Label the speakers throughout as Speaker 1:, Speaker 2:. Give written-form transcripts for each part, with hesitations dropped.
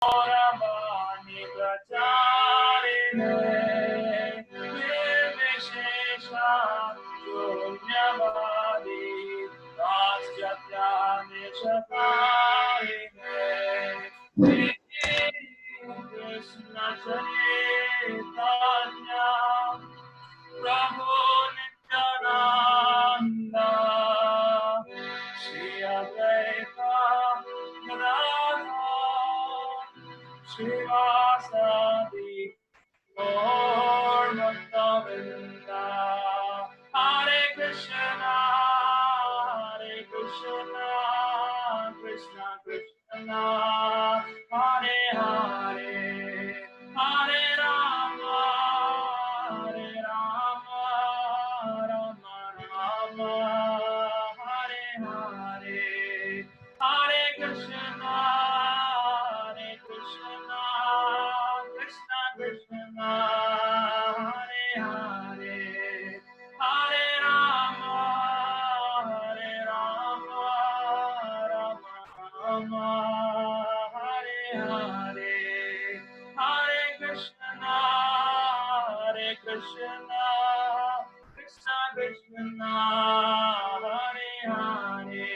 Speaker 1: Gauravani Pracharine Nirvishesha Shunyavadi Rastyathyane Shatarine Krishna Chaitanya Prabhu Nityananda Shri Advaita Radha Shivasadi Gaur Bhaktavinda Hare Krishna Krishna Krishna Hare Hare Hare Rama Rama Rama Hare Hare Hare Krishna Krishna Krishna Hare Hare Hare Rama Rama Hare Hare Hare Krishna Krishna Krishna Hare Hare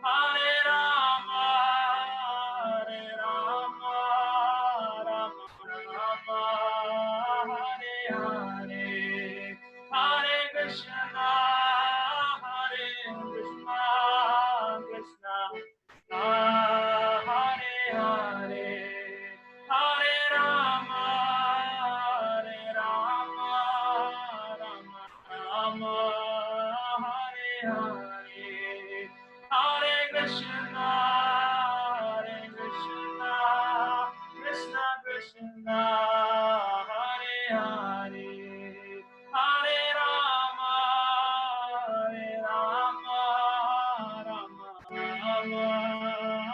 Speaker 1: Hare Rama Rama Hare Hare Hare Krishna Krishna Hare Hare Hare Rama Rama Hare Hare Hare Krishna Krishna Krishna Hare Hare Hare Rama Rama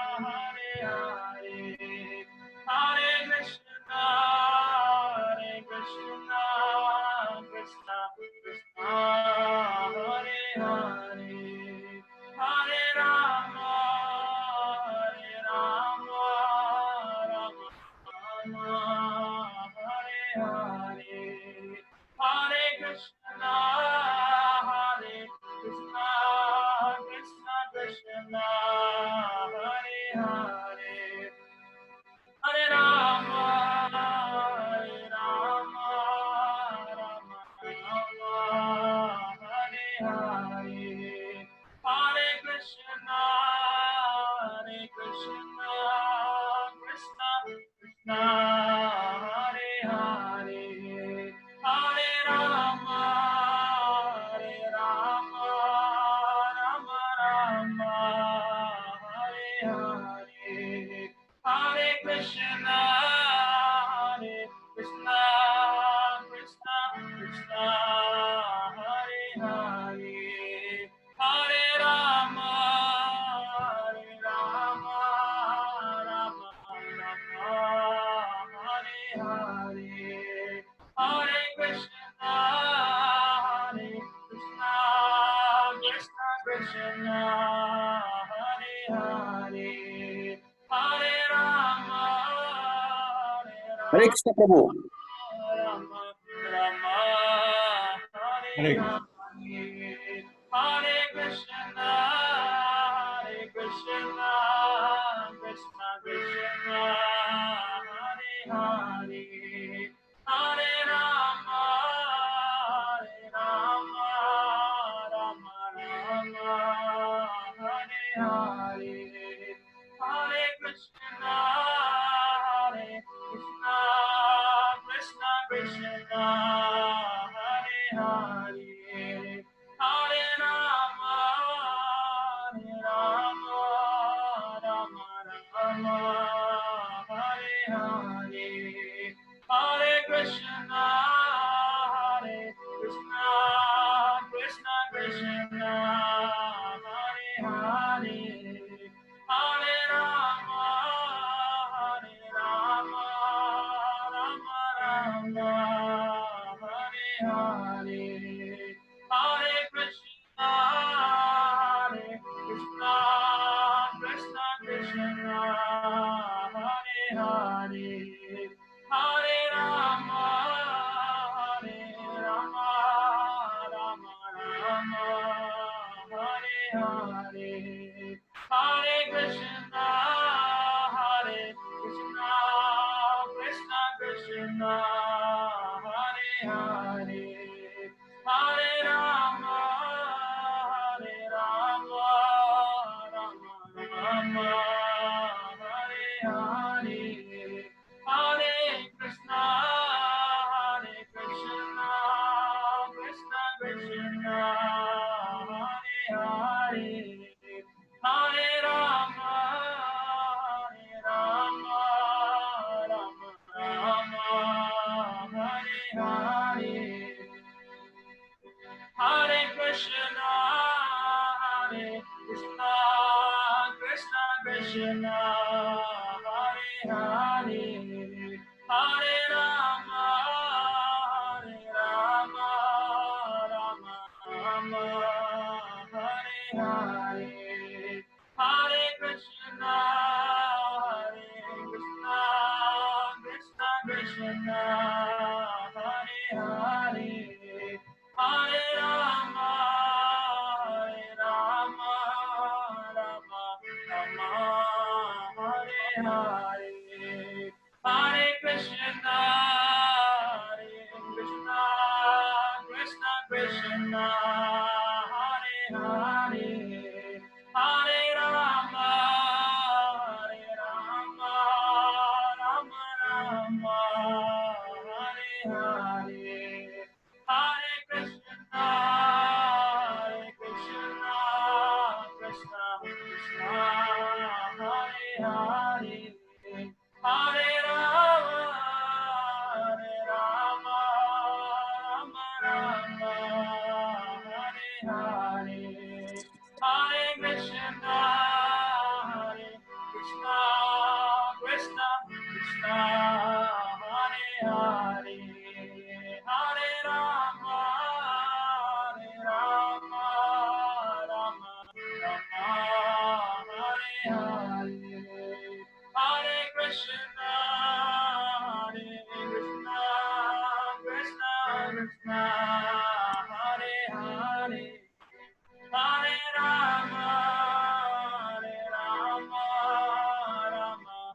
Speaker 1: Hare Hare Hare Krishna Krishna Krishna Hare Hare Hare Rama Rama Hare Hare Hare Krishna Krishna Krishna Hare Hare Hare Rama Rama Hare Hare Hare Krishna Krishna Krishna Hare Hare Hare Rama Rama Hare Hare Hare Krishna Krishna Krishna Hare Hare Hare Rama Rama Hare Hare Hare Krishna Krishna Krishna Hare Hare Hare Rama
Speaker 2: Hare Krishna Prabhu.
Speaker 1: Rama Hare
Speaker 2: Hare
Speaker 1: Hare Krishna Krishna Krishna Hare Hare Hare Rama Rama Hare Hare Hare Krishna Krishna Krishna Hare Hare Hare Hare Rama Hare Rama Rama Rama Hare Hare Hare Krishna Krishna Krishna Hare Hare Hare Rama Rama Rama Hare Hare Hare Krishna Krishna Krishna Hare Hare Hare Rama Rama Rama Hare Hare Hare Krishna Krishna Krishna Hare Hare Hare Rama Rama Rama Hare Hare Hare Krishna Krishna Krishna Hare Hare Hare Rama Rama Rama Hare Hare Hare Krishna Krishna Krishna Hare Hare Hare Rama Rama Rama Hare Hare Hare Krishna Krishna Krishna Hare Hare Hare Rama Rama Rama Hare Hare Hare Krishna Krishna Krishna Hare Hare Hare Rama Rama Hare Hare Hare Krishna Krishna Krishna Hare Hare Hare Rama Rama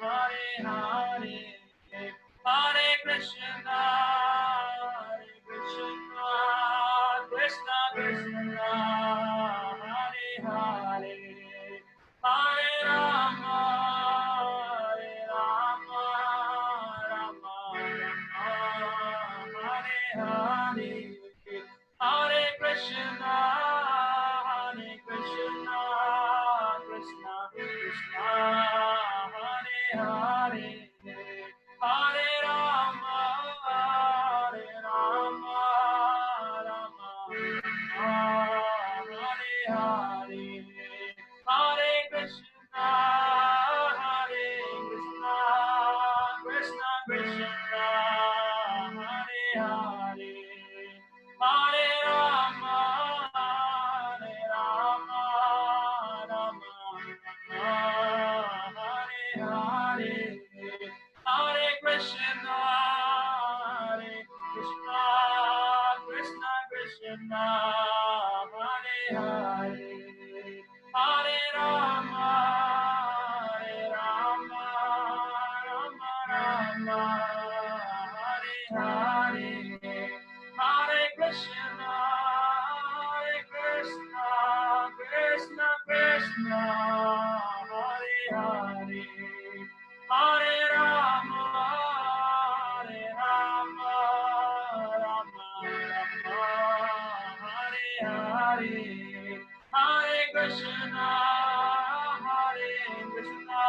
Speaker 1: Hare Hare Hare Krishna Krishna Krishna Hare Hare Hare Rama Rama Hare Hare Hare Krishna Krishna Krishna Hare Hare Hare Rama Rama Hare Hare Hare Krishna Krishna Krishna Hare Hare Hare Rama Rama Hare Hare Hare Krishna Krishna Krishna Hare Hare Hare Rama Rama Rama Hare Hare Hare Krishna Krishna Krishna Hare Hare Hare Rama Rama Hare Hare Hare Krishna Krishna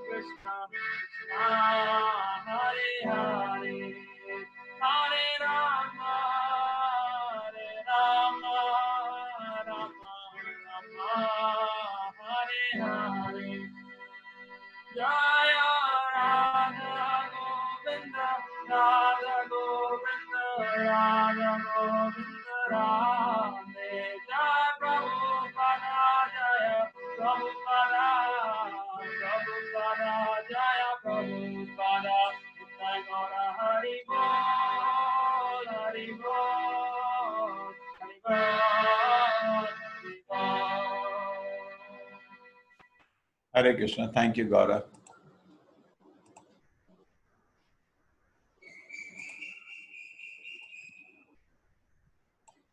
Speaker 1: Krishna Hare Hare Hare Rama Rama Hare Hare Jaya Radha Govinda Radha Govinda Radha Govinda Radhe Jaya Prabhupada Jaya Prabhupada Radha Jaya Prabhupada Nitya Gaura Hari Bol Hari Bol Hari Bol Hari Bol.
Speaker 2: Hare Krishna. Thank you, Gaura.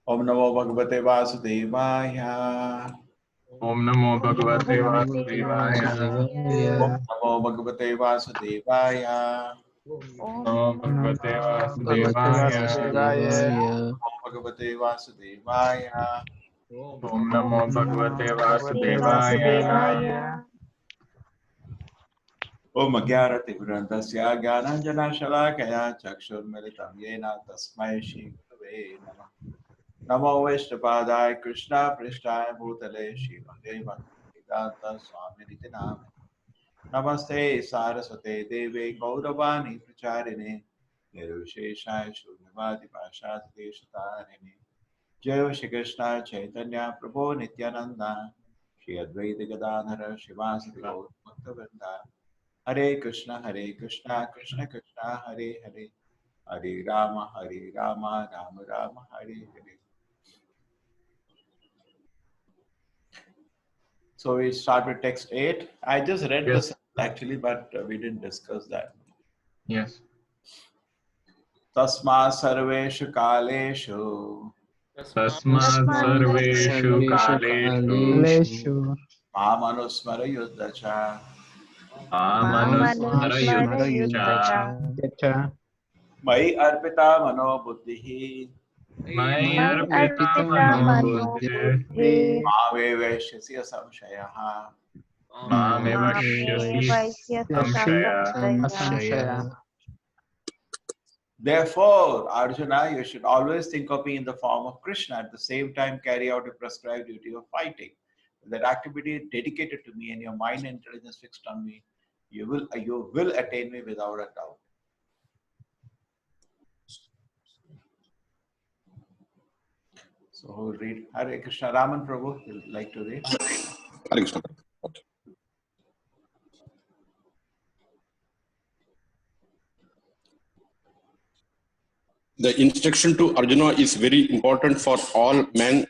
Speaker 2: Om Namo Bhagavate Vasudevaya.
Speaker 3: Om Namo Bhagavate Vasudevaya.
Speaker 2: Om Namo Bhagavate Vasudevaya.
Speaker 3: Namo Bhagavate Vasudevaya.
Speaker 2: Om Bhagavate Vasudevaya.
Speaker 3: Om Namo Bhagavate Vasudevaya.
Speaker 2: Om Agyarati Vrandasya Gyananjana Shalakaya Chakshurmilitam Yena Tasmai Shri Gurave Namah. Namo Vishnupadaya Krishna Prishtaya Bhutale Shrimate Bhaktivedanta Swami Niti Namah. Namaste Saraswate Deve Gauravani Pracharine Nirvisheshaya Shunyavadi Pashad Deshatarine Jai Shri Krishna Chaitanya Prabhu Nityananda Shri Advaita Gadadhara Shivasati Gaur Bhaktavinda Hare Krishna Krishna Krishna Hare Hare Hare Rama Rama Rama Hare Hare. So we start with text 8. I just read this actually, but we didn't discuss that.
Speaker 3: Yes.
Speaker 2: Tasma sarveshu kaleshu
Speaker 3: Tasmat sarveshu kaleshu
Speaker 2: mamanusmara yuddhacha
Speaker 3: amanusmara yuddhacha
Speaker 2: mai arpita mano buddhihi
Speaker 3: Maya arpita mano buddhi
Speaker 2: mave veshyasya samshayaha.
Speaker 3: Mame vashyasi samshaya.
Speaker 2: Therefore, Arjuna, you should always think of me in the form of Krishna. At the same time, carry out a prescribed duty of fighting. When that activity is dedicated to me and your mind and intelligence fixed on me, you will attain me without a doubt. So who will read? Hare Krishna. Raman Prabhu, will like to read?
Speaker 4: Hare Krishna. The instruction to Arjuna is very important for all men.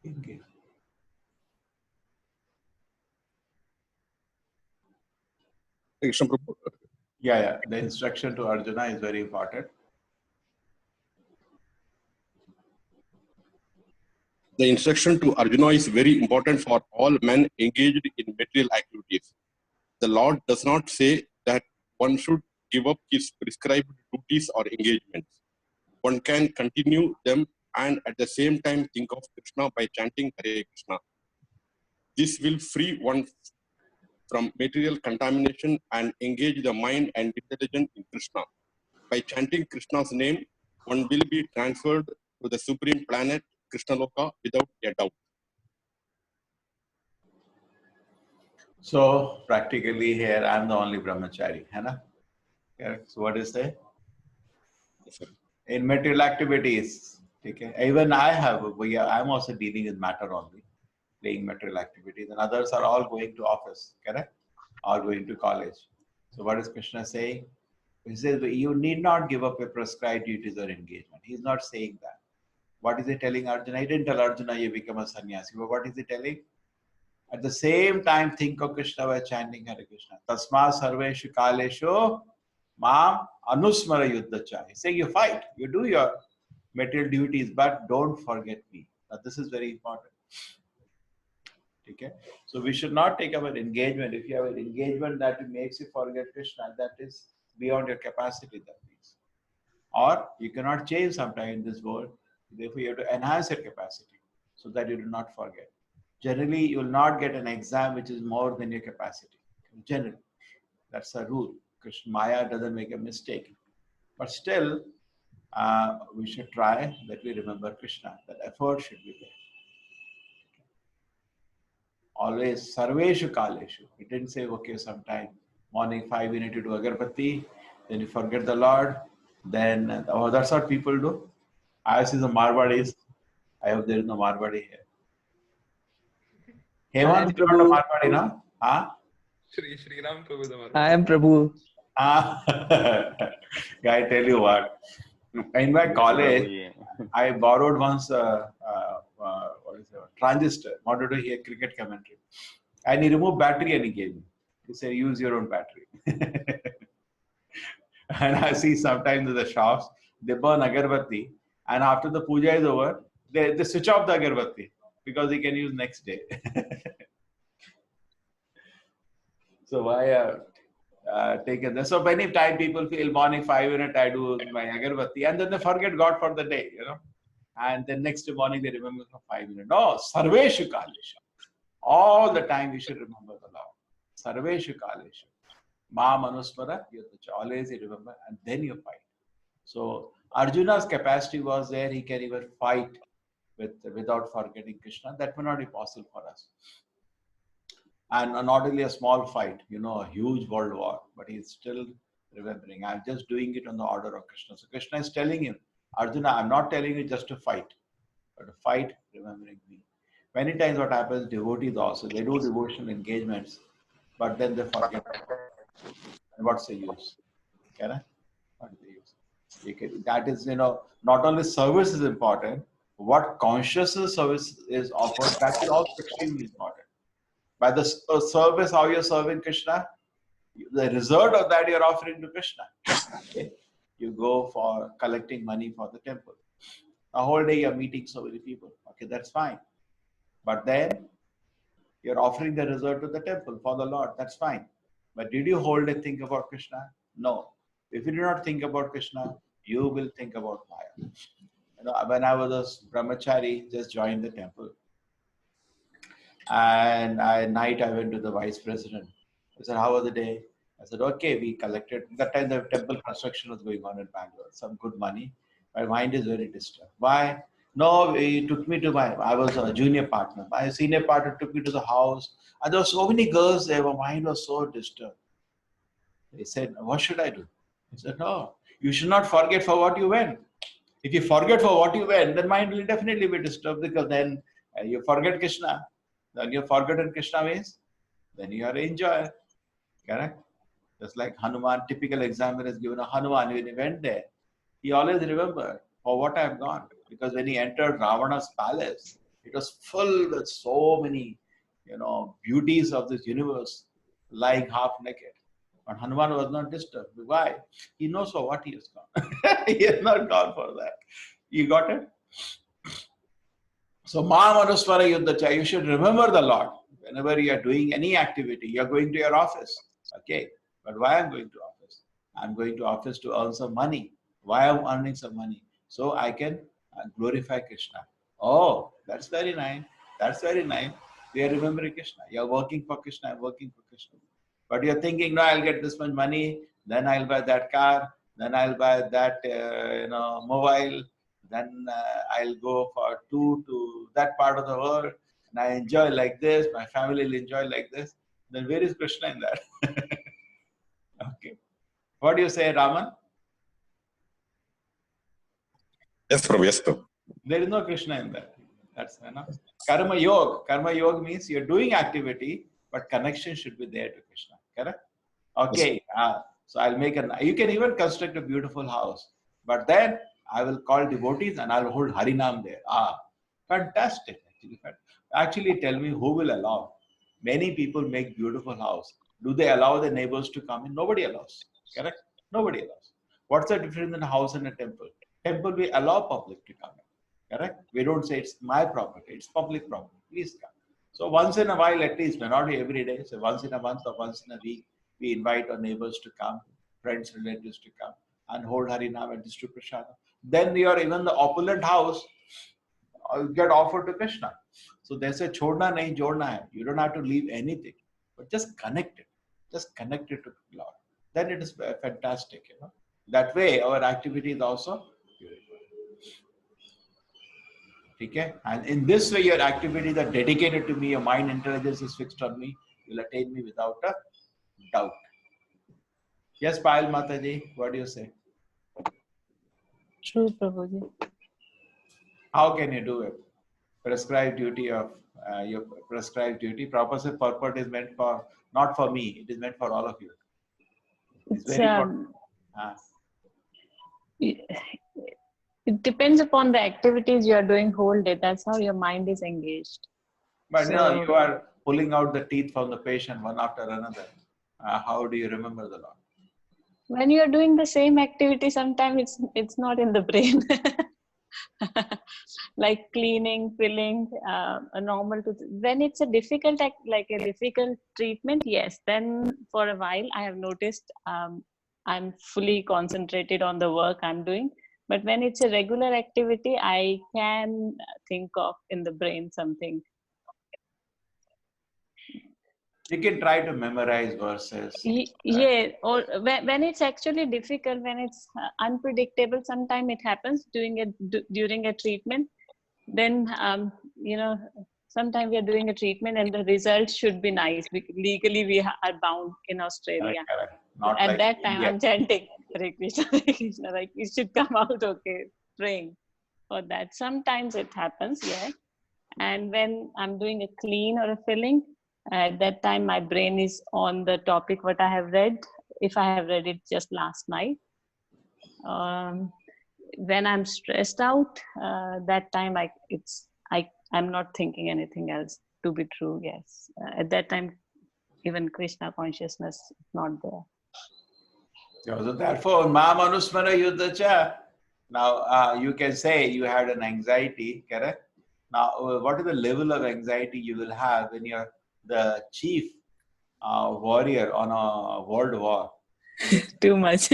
Speaker 2: Okay.
Speaker 4: Krishna Prabhu.
Speaker 2: Yeah. The instruction to Arjuna is very important.
Speaker 4: The instruction to Arjuna is very important for all men engaged in material activities. The Lord does not say that one should give up his prescribed duties or engagements. One can continue them and at the same time think of Krishna by chanting Hare Krishna. This will free one from material contamination and engage the mind and intelligence in Krishna. By chanting Krishna's name, one will be transferred to the supreme planet Krishna Loka without a doubt.
Speaker 2: So practically here, I'm the only brahmachari, है ना? Correct. So what is there?
Speaker 4: Yes, sir.
Speaker 2: In material activities, okay? Even I'm also dealing with matter only, playing material activities, and others are all going to office, correct? Or going to college. So what is Krishna saying? He says, you need not give up your prescribed duties or engagement. He's not saying that. What is he telling Arjuna? He didn't tell Arjuna, you become a sannyasi. But what is he telling? At the same time, think of Krishna by chanting Hare Krishna. Tasma sarveshu kaleshu mam anusmara yuddhacha. He's saying you fight, you do your material duties, but don't forget me. Now, this is very important. Okay? So we should not take our engagement. If you have an engagement that makes you forget Krishna, that is beyond your capacity, that means. Or you cannot change sometime in this world. Therefore, you have to enhance your capacity so that you do not forget. Generally, you will not get an exam which is more than your capacity. Generally, that's a rule. Krishna Maya doesn't make a mistake. But still, we should try that we remember Krishna. That effort should be there. Always sarveshu kaleshu. He didn't say, okay, sometime morning 5 you need to do agarbatti, then you forget the Lord, then that's what people do. I see the Marwadis. I hope there is no Marwadi here. Hemant is not a Marwadi, no? Huh?
Speaker 3: Shri Ram Prabhu.
Speaker 5: I am Prabhu.
Speaker 2: Ah. I tell you what. In my college, I borrowed once what is it? Transistor. Wanted to hear cricket commentary. And he removed battery and he gave me. He said, use your own battery. And I see sometimes in the shops, they burn agarbatti. And after the puja is over, they switch off the agarbatti because they can use next day. So why taken this? So many time people feel morning 5 minutes I do my agarbatti and then they forget God for the day, you know. And then next morning they remember for 5 minutes. No, sarveshu kaleshu. All the time you should remember the Lord. Sarveshu kaleshu. Ma manusmara, you have to always remember and then you fight. So Arjuna's capacity was there, he can even fight without forgetting Krishna. That may not be possible for us. And not only a small fight, you know, a huge world war, but he's still remembering. I'm just doing it on the order of Krishna. So Krishna is telling him, Arjuna, I'm not telling you just to fight, but to fight remembering me. Many times what happens, devotees also, they do devotional engagements, but then they forget. And what's the use? Okay? What is the use? That is, you know, not only service is important, what consciousness service is offered, that is also extremely important. By the service, how you're serving Krishna, the result of that you're offering to Krishna. Okay? You go for collecting money for the temple. A whole day you're meeting so many people. Okay, that's fine. But then you're offering the result to the temple for the Lord. That's fine. But did you hold and think about Krishna? No. If you do not think about Krishna, you will think about Maya. You know, when I was a brahmachari, just joined the temple. And at night I went to the vice president. I said, how was the day? I said, okay, we collected. That time the temple construction was going on in Bangalore. Some good money. My mind is very disturbed. Why? No, he took me to I was a junior partner. My senior partner took me to the house. And there were so many girls there. My mind was so disturbed. He said, what should I do? I said, no, you should not forget for what you went. If you forget for what you went, then mind will definitely be disturbed because then you forget Krishna. Then you've forgotten Krishna means, then you are an enjoyer. Correct? Just like Hanuman, typical example is given of Hanuman. When he went there, he always remembered for what I have gone. Because when he entered Ravana's palace, it was full with so many, you know, beauties of this universe lying half naked. But Hanuman was not disturbed. Why? He knows for what he has gone. He has not gone for that. You got it? So, Mahamanuswara Yuddhacha, you should remember the Lord. Whenever you are doing any activity, you are going to your office. Okay, but why I'm going to office? I'm going to office to earn some money. Why I'm earning some money? So I can glorify Krishna. Oh, that's very nice. That's very nice. We are remembering Krishna. You're working for Krishna, I'm working for Krishna. But you're thinking, no, I'll get this much money, then I'll buy that car, then I'll buy that mobile, then I'll go for tour to that part of the world, and I enjoy like this, my family will enjoy like this. Then where is Krishna in that? Okay. What do you say, Raman?
Speaker 4: Yes, Prabhu. Yes, Prabhu.
Speaker 2: There is no Krishna in that. That's enough. Karma yoga. Karma yoga means you're doing activity, but connection should be there to Krishna. Correct? Okay. So I'll make you can even construct a beautiful house, but then I will call devotees and I'll hold Harinam there. Fantastic. Actually, tell me who will allow. Many people make beautiful house. Do they allow the neighbors to come in? Nobody allows. Correct? Nobody allows. What's the difference in a house and a temple? Temple, we allow public to come in. Correct? We don't say it's my property, it's public property. Please come. So once in a while, at least, may not be every day, so once in a month or once in a week, we invite our neighbors to come, friends, relatives to come and hold Harinam and distribute Prasada. Then even the opulent house get offered to Krishna. So they say, Chodna nahi jodna hai. You don't have to leave anything, but just connect it. Just connect it to the Lord. Then it is fantastic, you know. That way, our activity is also beautiful. Okay? And in this way, your activities are dedicated to me, your mind intelligence is fixed on me, you will attain me without a doubt. Yes, Payal Mataji, what do you say?
Speaker 5: True, Prabhuji.
Speaker 2: How can you do it? Prescribed duty of your prescribed duty. Purposive purport is meant for, not for me, it is meant for all of you. It's very important.
Speaker 5: It depends upon the activities you are doing whole day. That's how your mind is engaged.
Speaker 2: But you are pulling out the teeth from the patient one after another. How do you remember the Lord?
Speaker 5: When you are doing the same activity, sometimes it's not in the brain. Like cleaning, filling, a normal. When it's a difficult like a difficult treatment, yes. Then for a while, I have noticed I'm fully concentrated on the work I'm doing. But when it's a regular activity, I can think of in the brain something.
Speaker 2: You can try to memorize verses.
Speaker 5: Yeah, or when it's actually difficult, when it's unpredictable, sometimes it happens during a treatment. Then, sometimes we are doing a treatment and the results should be nice. Legally, we are bound in Australia.
Speaker 2: Correct. Not
Speaker 5: At
Speaker 2: like
Speaker 5: that time,
Speaker 2: India.
Speaker 5: I'm chanting, Hare Krishna, Hare Krishna, like it should come out okay, praying for that. Sometimes it happens, yeah. And when I'm doing a clean or a filling, at that time, my brain is on the topic what I have read, if I have read it just last night. When I'm stressed out, that time I'm not thinking anything else. To be true, yes. At that time, even Krishna consciousness is not there.
Speaker 2: So therefore, Ma Manusmara Yuddhacha. Now you can say you had an anxiety, correct? Now, what is the level of anxiety you will have when you're the chief warrior on a world war?
Speaker 5: Too much.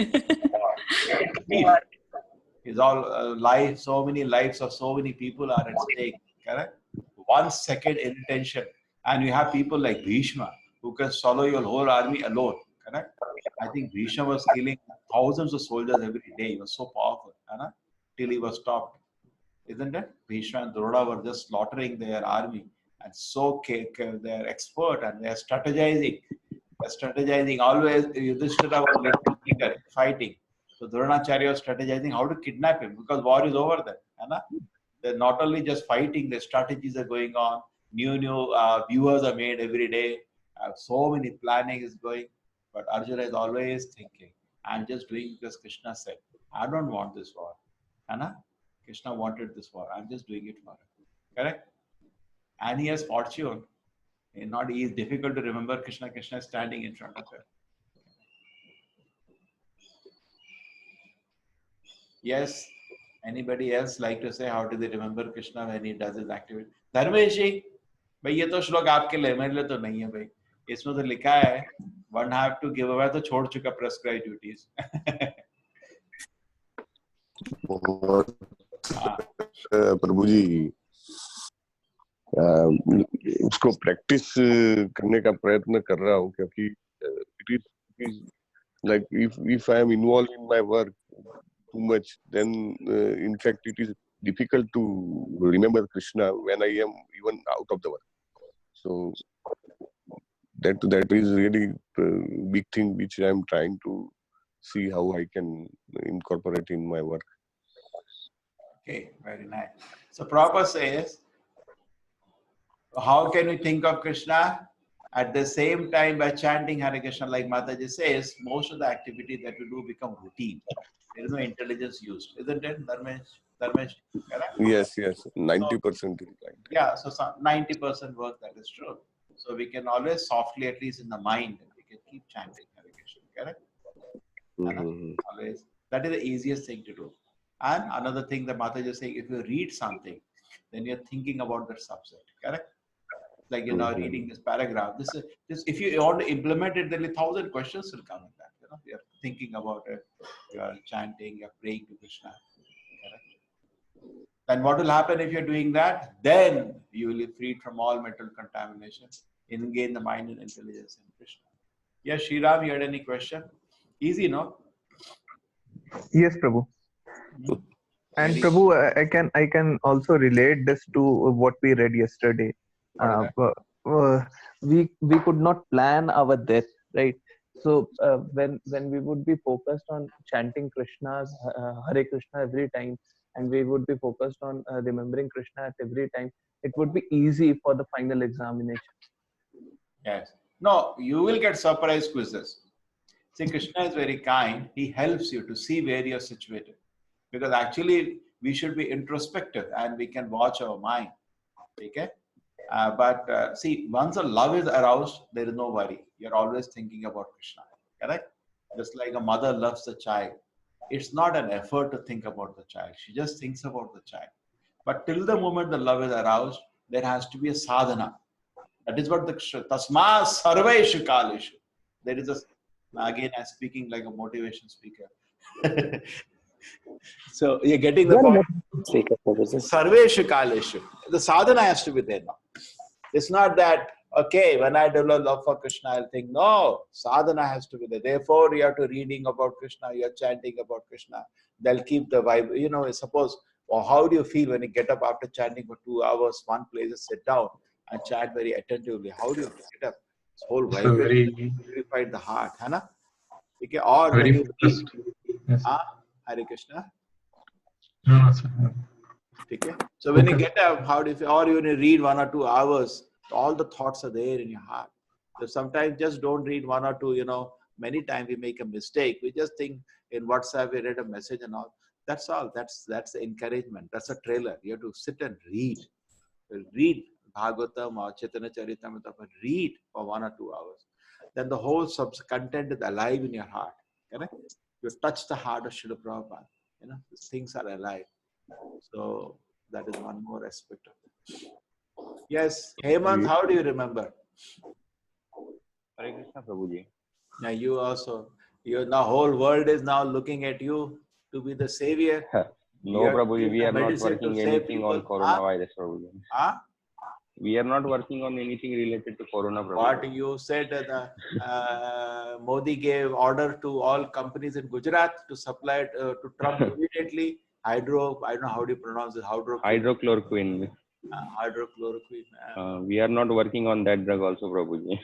Speaker 2: It's all life, so many lives of so many people are at stake, correct? 1 second inattention, and you have people like Bhishma who can swallow your whole army alone, correct? I think Bhishma was killing thousands of soldiers every day. He was so powerful, till he was stopped. Isn't it? Bhishma and Drona were just slaughtering their army, and so they're expert and they're strategizing. They're strategizing always. Yudhishthira was little weaker fighting. So Dronacharya was strategizing how to kidnap him because war is over then. They're not only just fighting, the strategies are going on. New viewers are made every day. So many planning is going. But Arjuna is always thinking, I'm just doing because Krishna said, I don't want this war. Krishna wanted this war. I'm just doing it for him. Correct? And he has fortune. It's difficult to remember Krishna. Krishna is standing in front of him. Yes. Anybody else like to say how do they remember Krishna when he does his activity? Dharmesh ji, भाई ये तो श्लोक आपके लिए मेरे लिए तो नहीं है भाई. इसमें तो लिखा है one have to give away तो छोड़ चुका prescribed duties.
Speaker 4: प्रभु जी उसको प्रैक्टिस करने का प्रयत्न कर रहा हूँ क्योंकि it is like if I am involved in my work too much, then in fact it is difficult to remember Krishna when I am even out of the work. So that is really a big thing which I am trying to see how I can incorporate in my work.
Speaker 2: Okay, very nice. So Prabhupada says, how can we think of Krishna? At the same time, by chanting Hare Krishna, like Mataji says, most of the activity that we do become routine. There is no intelligence used, isn't it, Dharmesh? Correct?
Speaker 4: Yes, 90% is right.
Speaker 2: Yeah, so 90% work, that is true. So we can always softly, at least in the mind, we can keep chanting Hare Krishna, correct? Always. That is the easiest thing to do. And another thing that Mataji is saying, if you read something, then you're thinking about that subject, correct? Like reading this paragraph. This if you want to implement it, then 1,000 questions will come in that. You're thinking about it, you're chanting, you're praying to Krishna. Correct? Then what will happen if you're doing that? Then you will be freed from all mental contamination, engage the mind and intelligence in Krishna. Yes, Shriram, you had any question? Easy, no?
Speaker 6: Yes, Prabhu. And Prabhu, I can also relate this to what we read yesterday. We could not plan our death, right? So when we would be focused on chanting Krishna's Hare Krishna every time, and we would be focused on remembering Krishna at every time, it would be easy for the final examination.
Speaker 2: Yes. No, you will get surprise quizzes. See, Krishna is very kind. He helps you to see where you're situated. Because actually, we should be introspective and we can watch our mind. Okay? But see, once the love is aroused, there is no worry. You're always thinking about Krishna. Correct? Just like a mother loves the child. It's not an effort to think about the child. She just thinks about the child. But till the moment the love is aroused, there has to be a sadhana. That is what the Tasma Sarveshu Kaleshu. There is a, again, I'm speaking like a motivation speaker. So you're getting the point. Sarveshu Kaleshu. The sadhana has to be there now. It's not that, okay, when I develop love for Krishna, I'll think, no, sadhana has to be there. Therefore, you have to reading about Krishna, you're chanting about Krishna. They'll keep the vibe. You know, suppose, or how do you feel when you get up after chanting for 2 hours, one place, just sit down and chant very attentively? How do you get up? This whole vibration purified the heart, Hana? Okay, or when you read, Hare Krishna. Okay. So when you get up, how do you feel? Or when you read 1 or 2 hours, all the thoughts are there in your heart. So sometimes just don't read 1 or 2, you know, many times we make a mistake. We just think in WhatsApp, we read a message and all. That's all. That's the encouragement. That's a trailer. You have to sit and read. Read Bhagavatam or Chaitanya Charitamrita, read for 1 or 2 hours. Then the whole content is alive in your heart. Correct? You touch the heart of Srila Prabhupada. You know, these things are alive. So that is one more aspect of it. Yes, Hemant, how do you remember?
Speaker 7: Hare Krishna, Prabhuji.
Speaker 2: Now you also, the whole world is now looking at you to be the savior.
Speaker 7: No, Prabhuji, we are not working anything on coronavirus, Prabhuji. We are not working on anything related to corona, Prabhuji.
Speaker 2: What you said, Modi gave order to all companies in Gujarat to supply to Trump immediately. I don't know how do you pronounce it?
Speaker 7: Hydrochloroquine.
Speaker 2: Hydrochloroquine.
Speaker 7: We are not working on that drug also, Prabhuji.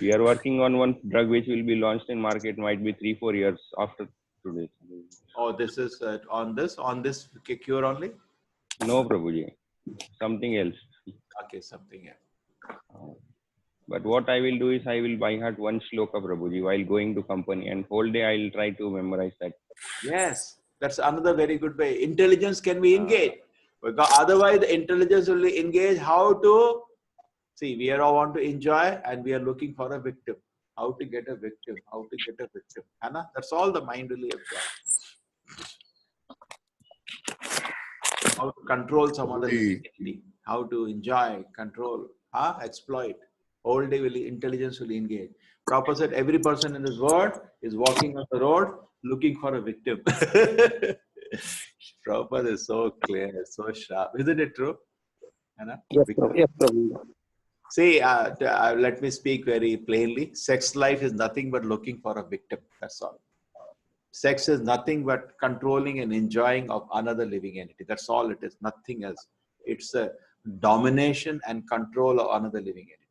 Speaker 7: We are working on one drug which will be launched in market, might be 3-4 years after today.
Speaker 2: Oh, this is on this cure only?
Speaker 7: No, Prabhuji. Something else.
Speaker 2: Okay, something else.
Speaker 7: But what I will do is I will by heart one shloka, Prabhuji, while going to company, and whole day I will try to memorize that.
Speaker 2: Yes, that's another very good way. Intelligence can be engaged. Because otherwise, the intelligence will be engaged. How to see? We all want to enjoy, and we are looking for a victim. How to get a victim? How to get a victim? Hannah? That's all the mind really enjoys. How to control some other entity. How to enjoy, control, exploit. Whole day intelligence will engage. Prabhupada said every person in this world is walking on the road looking for a victim. Prabhupada is so clear, so sharp. Isn't it true?
Speaker 8: Yes, Prabhupada.
Speaker 2: See, let me speak very plainly. Sex life is nothing but looking for a victim. That's all. Sex is nothing but controlling and enjoying of another living entity. That's all it is. Nothing else. It's a domination and control of another living entity.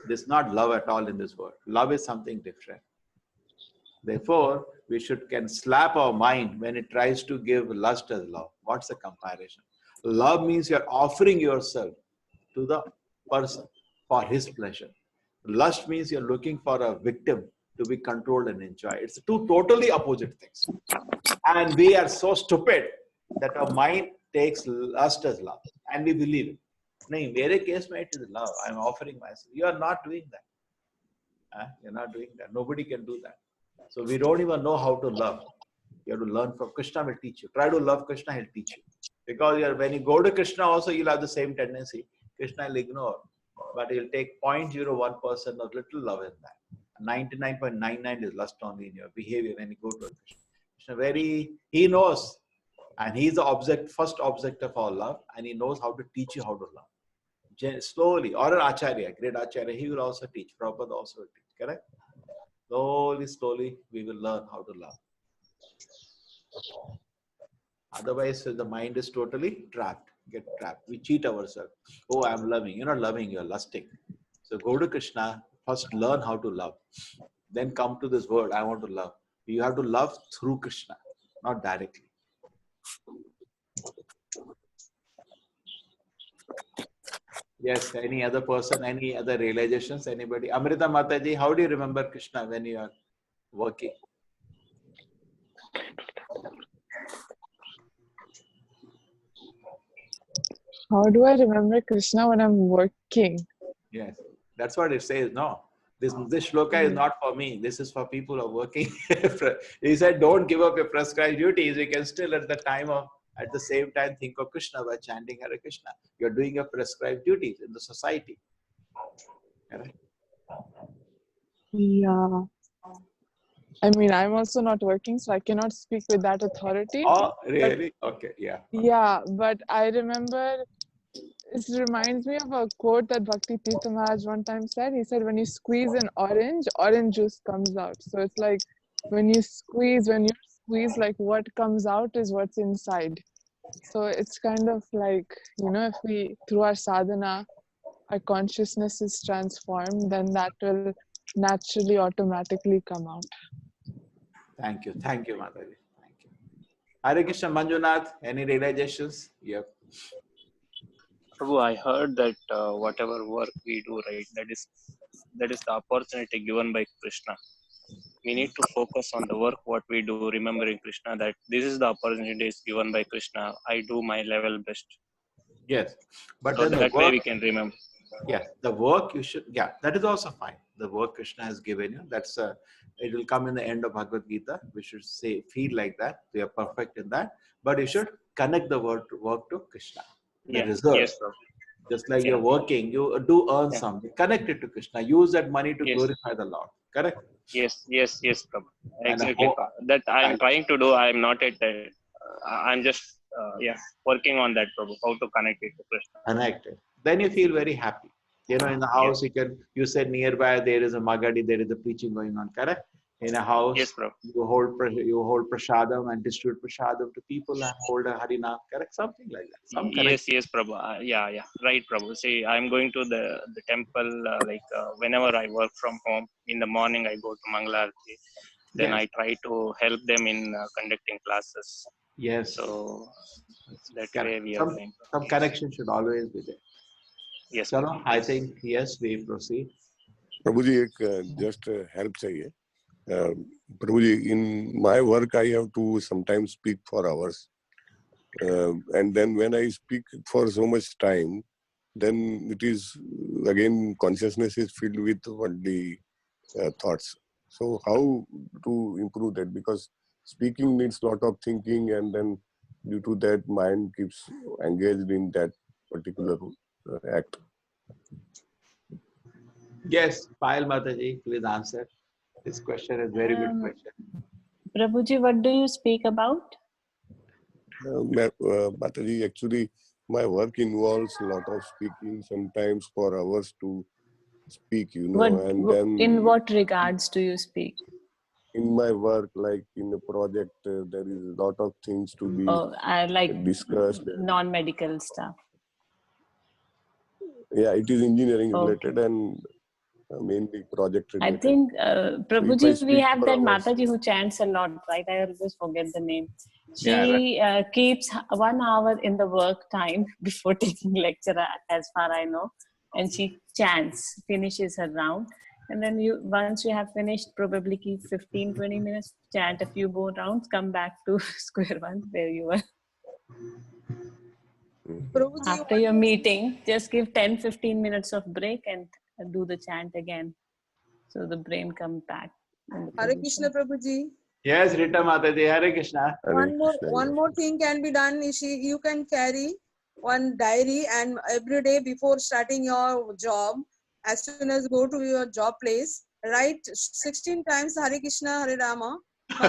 Speaker 2: There's not love at all in this world. Love is something different. Therefore, we can slap our mind when it tries to give lust as love. What's the comparison? Love means you're offering yourself to the person for his pleasure. Lust means you're looking for a victim to be controlled and enjoyed. It's two totally opposite things. And we are so stupid that our mind takes lust as love and we believe it. No, in my case, it is love. I'm offering myself. You are not doing that. You're not doing that. Nobody can do that. So we don't even know how to love. You have to learn from Krishna. Will teach you. Try to love Krishna. He'll teach you. Because when you go to Krishna, also you'll have the same tendency. Krishna will ignore, but he'll take 0.01% of little love in that. 99.99 is lust only in your behavior when you go to Krishna. He knows, and he's the first object of our love, and he knows how to teach you how to love. Slowly, or an acharya, great acharya, he will also teach. Prabhupada also will teach, correct? Slowly, we will learn how to love. Otherwise, the mind is totally trapped, get trapped. We cheat ourselves. Oh, I'm loving. You're not loving, you're lusting. So go to Krishna, first learn how to love. Then come to this word, I want to love. You have to love through Krishna, not directly. Yes, any other person, any other realizations, anybody? Amrita Mataji, how do you remember Krishna when you are working?
Speaker 9: How do I remember Krishna when I'm working?
Speaker 2: Yes, that's what it says. No, this shloka is not for me. This is for people who are working. He said, don't give up your prescribed duties. You can still at the same time think of Krishna by chanting Hare Krishna. You're doing your prescribed duties in the society. Correct?
Speaker 9: Yeah. I mean, I'm also not working, so I cannot speak with that authority.
Speaker 2: Oh, really? Okay, yeah.
Speaker 9: Yeah, but I remember, it reminds me of a quote that Bhakti Tirtha Maharaj one time said. He said, when you squeeze an orange juice comes out. So it's like, when you squeeze, like what comes out is what's inside. So it's kind of like, if we, through our sadhana, our consciousness is transformed, then that will naturally, automatically come out.
Speaker 2: Thank you, Mataji. Thank you. Hare Krishna, Manjunath, any realizations? Yep.
Speaker 8: Prabhu, I heard that whatever work we do, right, that is the opportunity given by Krishna. We need to focus on the work what we do, remembering Krishna, that this is the opportunity is given by Krishna. I do my level best.
Speaker 2: Yes, but
Speaker 8: So
Speaker 2: then
Speaker 8: that way we can remember.
Speaker 2: Yes, the work you should, that is also fine. The work Krishna has given you, it will come in the end of Bhagavad Gita. We should feel like that. We are perfect in that. But you should connect the work to Krishna. The result.
Speaker 8: Yes, sir.
Speaker 2: Just like you're working, you do earn something. Connect it to Krishna. Use that money to glorify the Lord. Correct?
Speaker 8: Yes, Prabhu. Exactly. That I'm trying to do. I'm not at that. I'm just, working on that, Prabhu. How to connect it to Krishna.
Speaker 2: Connect it. Then you feel very happy. In the house, you said nearby there is a Magadi, there is a preaching going on. Correct? In a house, you hold prasadam and distribute prasadam to people and hold a harinam. Correct? Something like that.
Speaker 8: Yes, Prabhu. Right, Prabhu. See, I'm going to the temple whenever I work from home. In the morning, I go to Mangalore. Then I try to help them in conducting classes.
Speaker 2: Yes.
Speaker 8: So that way we are going.
Speaker 2: Some connection should always be there.
Speaker 8: Yes.
Speaker 2: Chalo, I think yes, we proceed.
Speaker 10: Prabhuji, just help चाहिए. Prabhuji, in my work, I have to sometimes speak for hours. And then when I speak for so much time, then it is, again, consciousness is filled with worldly thoughts. So how to improve that? Because speaking needs a lot of thinking, and then due to that, mind keeps engaged in that particular act.
Speaker 2: Yes, Payal Mataji, please answer. This question is very good question.
Speaker 5: Prabhuji, what do you speak about?
Speaker 10: Mataji, actually, my work involves a lot of speaking, sometimes for hours to speak, and then...
Speaker 5: In what regards do you speak?
Speaker 10: In my work, like in a project, there is a lot of things to be discussed.
Speaker 5: Non-medical stuff.
Speaker 10: Yeah, it is engineering related and mainly project related.
Speaker 5: I think, Prabhuji, we have that Mataji who chants a lot, right? I always forget the name. She keeps 1 hour in the work time before taking lecture, as far I know. And she chants, finishes her round. And then once you have finished, probably keep 15-20 minutes, chant a few more rounds, come back to square one where you were. After your meeting, just give 10-15 minutes of break and do the chant again. So the brain comes back.
Speaker 11: Hare Krishna, Prabhuji.
Speaker 2: Yes, Rita Mataji, Hare Krishna.
Speaker 11: One more thing can be done. You can carry one diary, and every day before starting your job, as soon as go to your job place, write 16 times Hare Krishna, Hare Rama for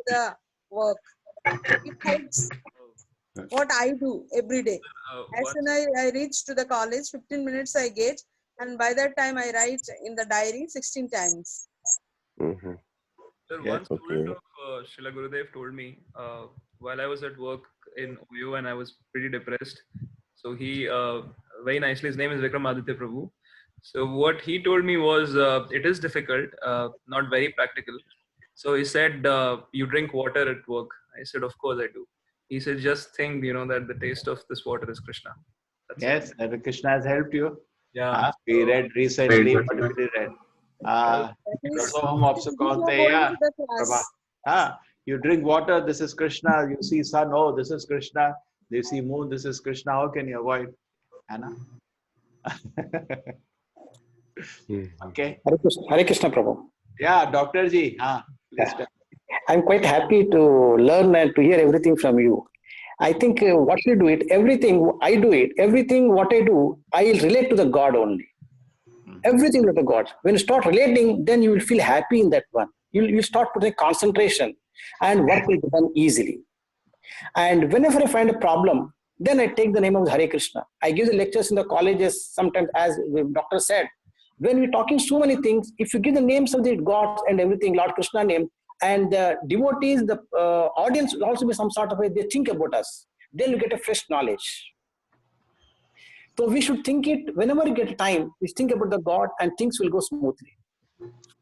Speaker 11: the work. It helps. What I do every day. As soon as I reach to the college, 15 minutes I get, and by that time I write in the diary 16 times.
Speaker 3: Sir, one student of Srila Gurudev told me while I was at work in OYO and I was pretty depressed. So he, very nicely, his name is Vikramaditya Prabhu. So what he told me was, it is difficult, not very practical. So he said, you drink water at work. I said, of course I do. He said, just think, that the taste of this water is Krishna. That's
Speaker 2: Yes, that Krishna has helped you.
Speaker 3: Yeah.
Speaker 2: We read recently, what did we read?
Speaker 11: That is the class.
Speaker 2: You drink water, this is Krishna. You see sun, oh, this is Krishna. You see moon, this is Krishna. How can you avoid? Anna? Okay.
Speaker 12: Hare Krishna, Prabhu.
Speaker 2: Yeah, Dr. Ji. Please tell.
Speaker 12: I'm quite happy to learn and to hear everything from you. I think what you do it, everything I do it, everything what I do, I will relate to the God only. Everything to the God. When you start relating, then you will feel happy in that one. You start putting concentration and work will be done easily. And whenever I find a problem, then I take the name of Hare Krishna. I give the lectures in the colleges sometimes, as the doctor said, when we're talking so many things, if you give the names of the gods and everything, Lord Krishna name, and the devotees, the audience will also be some sort of way, they think about us. Then you get a fresh knowledge. So we should think it, whenever you get time, we think about the God and things will go smoothly.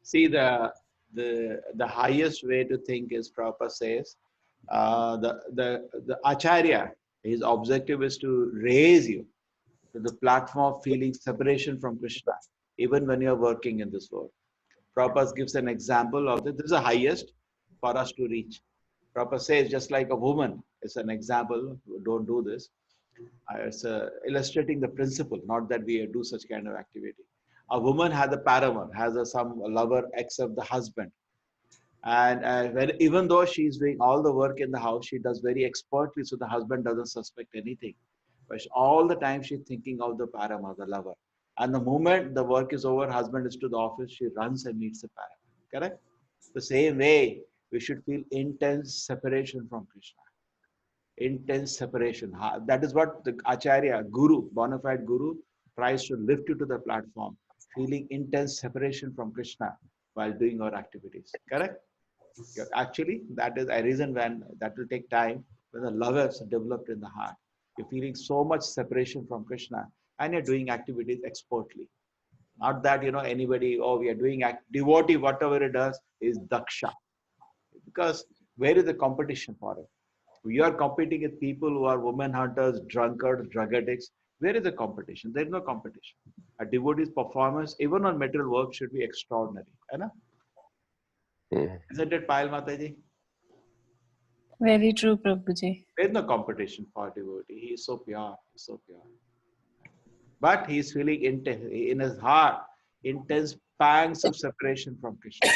Speaker 2: See, the highest way to think is, Prabhupada says, the Acharya, his objective is to raise you to the platform of feeling separation from Krishna, even when you're working in this world. Prabhupada gives an example of this. This is the highest for us to reach. Prabhupada says, just like a woman is an example, don't do this. It's illustrating the principle, not that we do such kind of activity. A woman has a paramour, has some lover except the husband. And even though she's doing all the work in the house, she does very expertly, so the husband doesn't suspect anything. But all the time she's thinking of the paramour, the lover. And the moment the work is over, husband is to the office, she runs and meets the paramour. Correct? The same way, we should feel intense separation from Krishna. Intense separation. That is what the Acharya, Guru, bona fide Guru, tries to lift you to the platform. Feeling intense separation from Krishna while doing our activities. Correct? Actually, that is a reason when that will take time, when the love is developed in the heart. You're feeling so much separation from Krishna and you're doing activities expertly. Not that, anybody, we are doing devotee, whatever it does is daksha. Because where is the competition for it? We are competing with people who are women hunters, drunkards, drug addicts. Where is the competition? There is no competition. A devotee's performance, even on material work, should be extraordinary. Isn't it, Payal Mataji?
Speaker 5: Very true, Prabhuji.
Speaker 2: There is no competition for a devotee. He is so pure. So pure. But he is feeling intense, in his heart, intense pangs of separation from Krishna.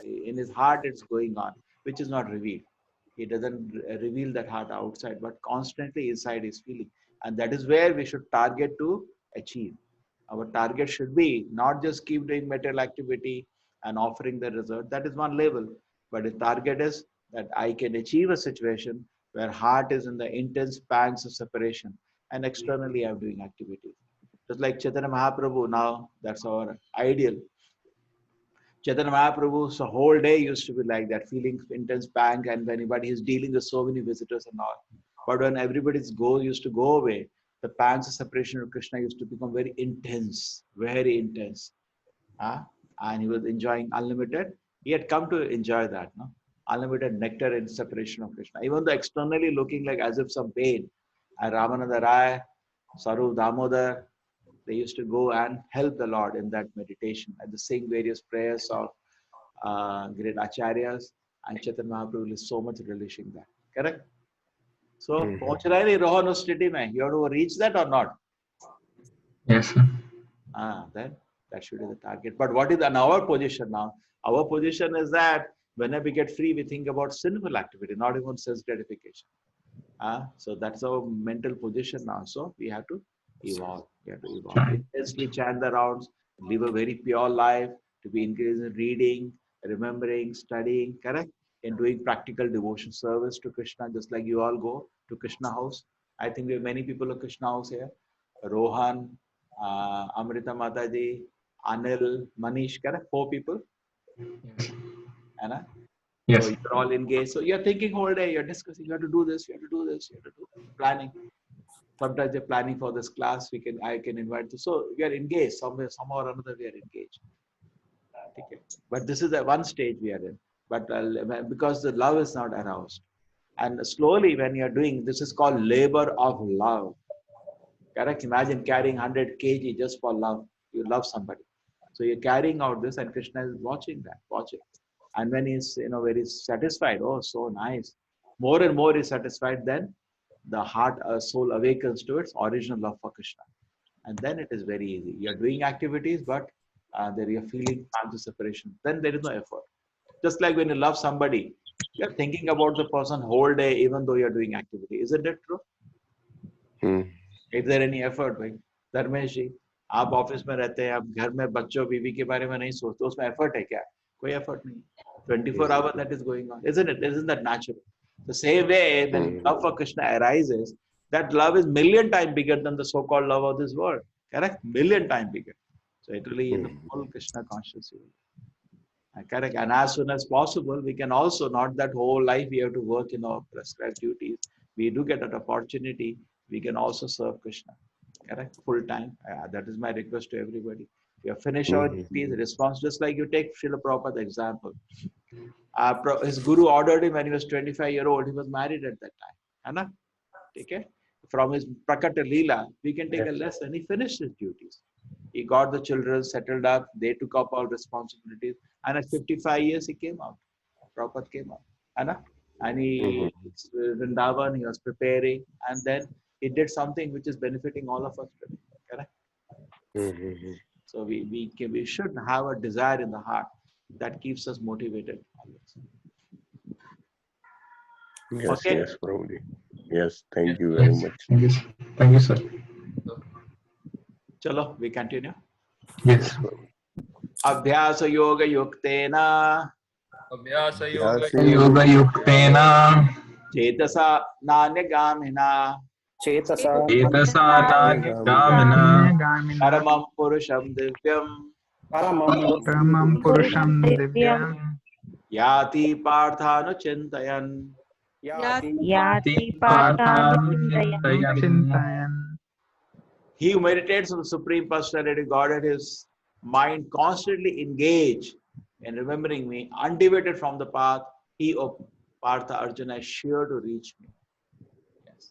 Speaker 2: In his heart, it's going on, which is not revealed. He doesn't reveal that heart outside, but constantly inside he's feeling. And that is where we should target to achieve. Our target should be not just keep doing material activity and offering the result. That is one level. But the target is that I can achieve a situation where heart is in the intense pangs of separation and externally I'm doing activities. Just like Chaitanya Mahaprabhu now, that's our ideal. Chaitanya Mahaprabhu's whole day used to be like that, feeling intense pang, and when anybody is dealing with so many visitors and all. But when everybody's used to go away, the pangs of separation of Krishna used to become very intense, very intense. And he was enjoying unlimited. He had come to enjoy that, no? Unlimited nectar in separation of Krishna. Even though externally looking like as if some pain. And Ramananda Rai, Sarup Damodar, they used to go and help the Lord in that meditation and sing various prayers of great acharyas, and Chaitanya Mahaprabhu is so much relishing that. Correct? So, you have to reach that or not?
Speaker 13: Yes, sir.
Speaker 2: Then that should be the target. But what is our position now? Our position is that whenever we get free, we think about sinful activity, not even sense gratification. So that's our mental position now. So we have to evolve. We have to evolve. Intensely chant the rounds, live a very pure life, to be engaged in reading, remembering, studying, correct? In doing practical devotion service to Krishna, just like you all go to Krishna house. I think we have many people at Krishna house here. Rohan, Amrita Mataji, Anil, Manish, correct? 4 people.
Speaker 13: Yes.
Speaker 2: Anna?
Speaker 13: Yes.
Speaker 2: So you're all engaged. So you're thinking whole day, you're discussing, you have to do this, you have to do this, you have to do planning. Sometimes they're planning for this class, I can invite you. So we are engaged, somehow or another we are engaged. Okay. But this is the one stage we are in. But because the love is not aroused. And slowly when you are doing, this is called labor of love. Correct? Imagine carrying 100 kg just for love. You love somebody. So you're carrying out this and Krishna is watching that, watching. And when he's, very satisfied, oh, so nice. More and more he's satisfied, then the heart, soul awakens to its original love for Krishna. And then it is very easy. You're doing activities, but there you're feeling conscious separation. Then there is no effort. Just like when you love somebody, you're thinking about the person whole day, even though you're doing activity. Isn't it true? Is there any effort, भाई? धर्मेश जी, आप office में रहते हैं, आप घर में बच्चों बीवी के बारे में नहीं सोचते, उसमें effort है क्या? कोई effort नहीं. 24 hours that is going on, isn't it? Isn't that natural? The same way, when love for Krishna arises, that love is million times bigger than the so-called love of this world. Correct? Million times bigger. So it really is the full Krishna consciousness. Correct. And as soon as possible, we can also, not that whole life we have to work in our prescribed duties. We do get an opportunity. We can also serve Krishna. Correct? Full time. That is my request to everybody. We have finished our duties, response, just like you take Srila Prabhupada example. His guru ordered him when he was 25-year-old. He was married at that time. Anna? Okay? From his Prakata Leela, we can take a lesson. He finished his duties. He got the children settled up. They took up all responsibilities. And at 55 years, he came out. Prabhupada came out. Anna? And he, Vrindavan, he was preparing. And then he did something which is benefiting all of us today. Correct? So we should have a desire in the heart that keeps us motivated.
Speaker 10: Yes,
Speaker 2: Okay.
Speaker 10: yes, Prabhuji. Yes, thank you very much.
Speaker 13: Thank you, sir.
Speaker 2: Chalo, we continue.
Speaker 13: Yes.
Speaker 2: Abhyasa yoga yuktena.
Speaker 3: Abhyasa yoga
Speaker 13: yuktena.
Speaker 2: Chetasa nanyagamina.
Speaker 12: Chetasa
Speaker 13: Nanyagāmina.
Speaker 2: Paramam purusham divyam.
Speaker 6: Paramam Purusham Divyam.
Speaker 2: Yati parthanu chintayan.
Speaker 5: Yati Parthanuchintayan.
Speaker 6: Chintayan.
Speaker 2: He who meditates on the Supreme Personality of Godhead, his mind constantly engaged in remembering me, undeviated from the path. He, O Partha Arjuna, is sure to reach me. Yes.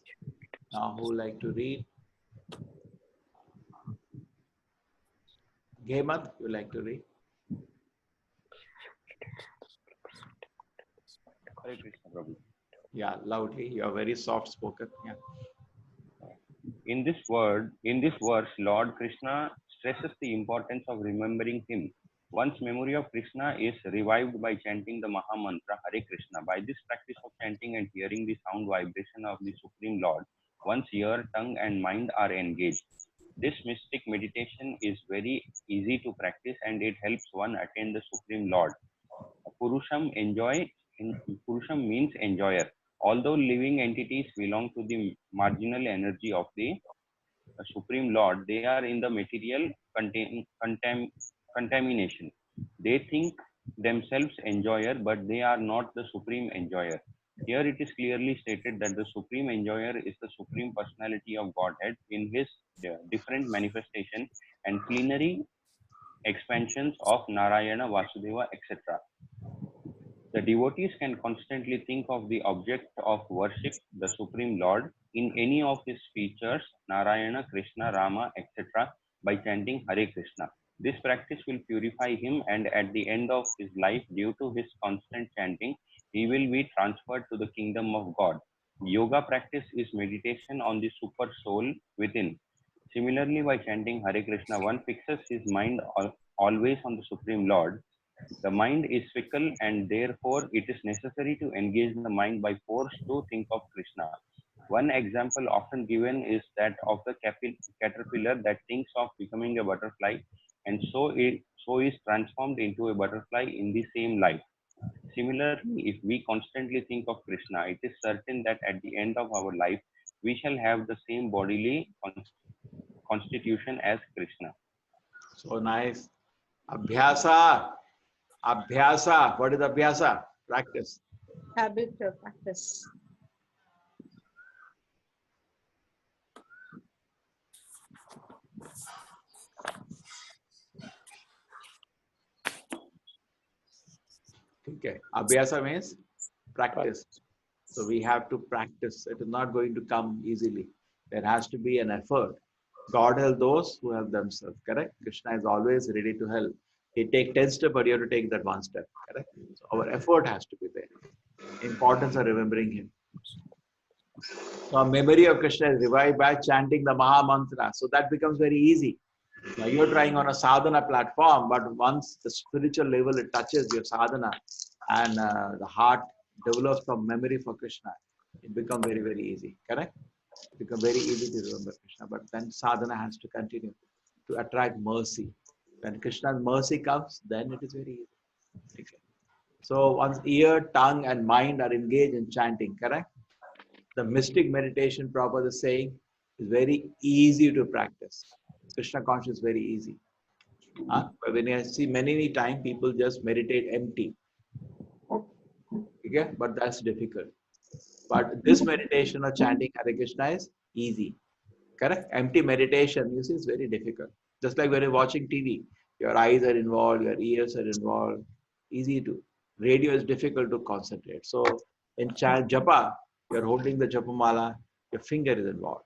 Speaker 2: Now, who would like to read? Hemant, you like to read?
Speaker 7: Hare Krishna, Prabhu.
Speaker 2: Yeah, loudly. You are very soft spoken. Yeah.
Speaker 7: In this verse, Lord Krishna stresses the importance of remembering him. One's memory of Krishna is revived by chanting the Maha Mantra Hare Krishna. By this practice of chanting and hearing the sound vibration of the Supreme Lord, one's ear, tongue, and mind are engaged. This mystic meditation is very easy to practice and it helps one attain the Supreme Lord. Purusham means enjoyer. Although living entities belong to the marginal energy of the Supreme Lord, they are in the material contamination. They think themselves enjoyer, but they are not the Supreme Enjoyer. Here it is clearly stated that the Supreme Enjoyer is the Supreme Personality of Godhead in his different manifestation and plenary expansions of Narayana, Vasudeva, etc. The devotees can constantly think of the object of worship, the Supreme Lord, in any of his features, Narayana, Krishna, Rama, etc., by chanting Hare Krishna. This practice will purify him, and at the end of his life, due to his constant chanting, he will be transferred to the kingdom of God. Yoga practice is meditation on the super soul within. Similarly, by chanting Hare Krishna, one fixes his mind always on the Supreme Lord. The mind is fickle and therefore it is necessary to engage the mind by force to think of Krishna. One example often given is that of the caterpillar that thinks of becoming a butterfly and so is transformed into a butterfly in the same life. Similarly, if we constantly think of Krishna, it is certain that at the end of our life, we shall have the same bodily constitution as Krishna.
Speaker 2: So nice. Abhyasa. Abhyasa. What is Abhyasa? Practice.
Speaker 11: Habit or practice.
Speaker 2: Okay. Abhyasa means practice. So we have to practice. It is not going to come easily. There has to be an effort. God help those who help themselves. Correct? Krishna is always ready to help. He take 10 steps, but you have to take that one step. Correct? So our effort has to be there. Importance of remembering him. So our memory of Krishna is revived by chanting the Maha Mantra. So that becomes very easy. Now you're trying on a sadhana platform, but once the spiritual level it touches your sadhana and the heart develops some memory for Krishna, it becomes very, very easy. Correct? It becomes very easy to remember Krishna. But then sadhana has to continue to attract mercy. When Krishna's mercy comes, then it is very easy. Okay. So once ear, tongue, and mind are engaged in chanting, correct? The mystic meditation Prabhupada is saying is very easy to practice. Krishna consciousness is very easy. But when I see many times people just meditate empty. Okay? But that's difficult. But this meditation of chanting Hare Krishna is easy. Correct? Empty meditation, you see, is very difficult. Just like when you're watching TV, your eyes are involved, your ears are involved. Easy to. Radio is difficult to concentrate. So in japa, you're holding the japamala, your finger is involved,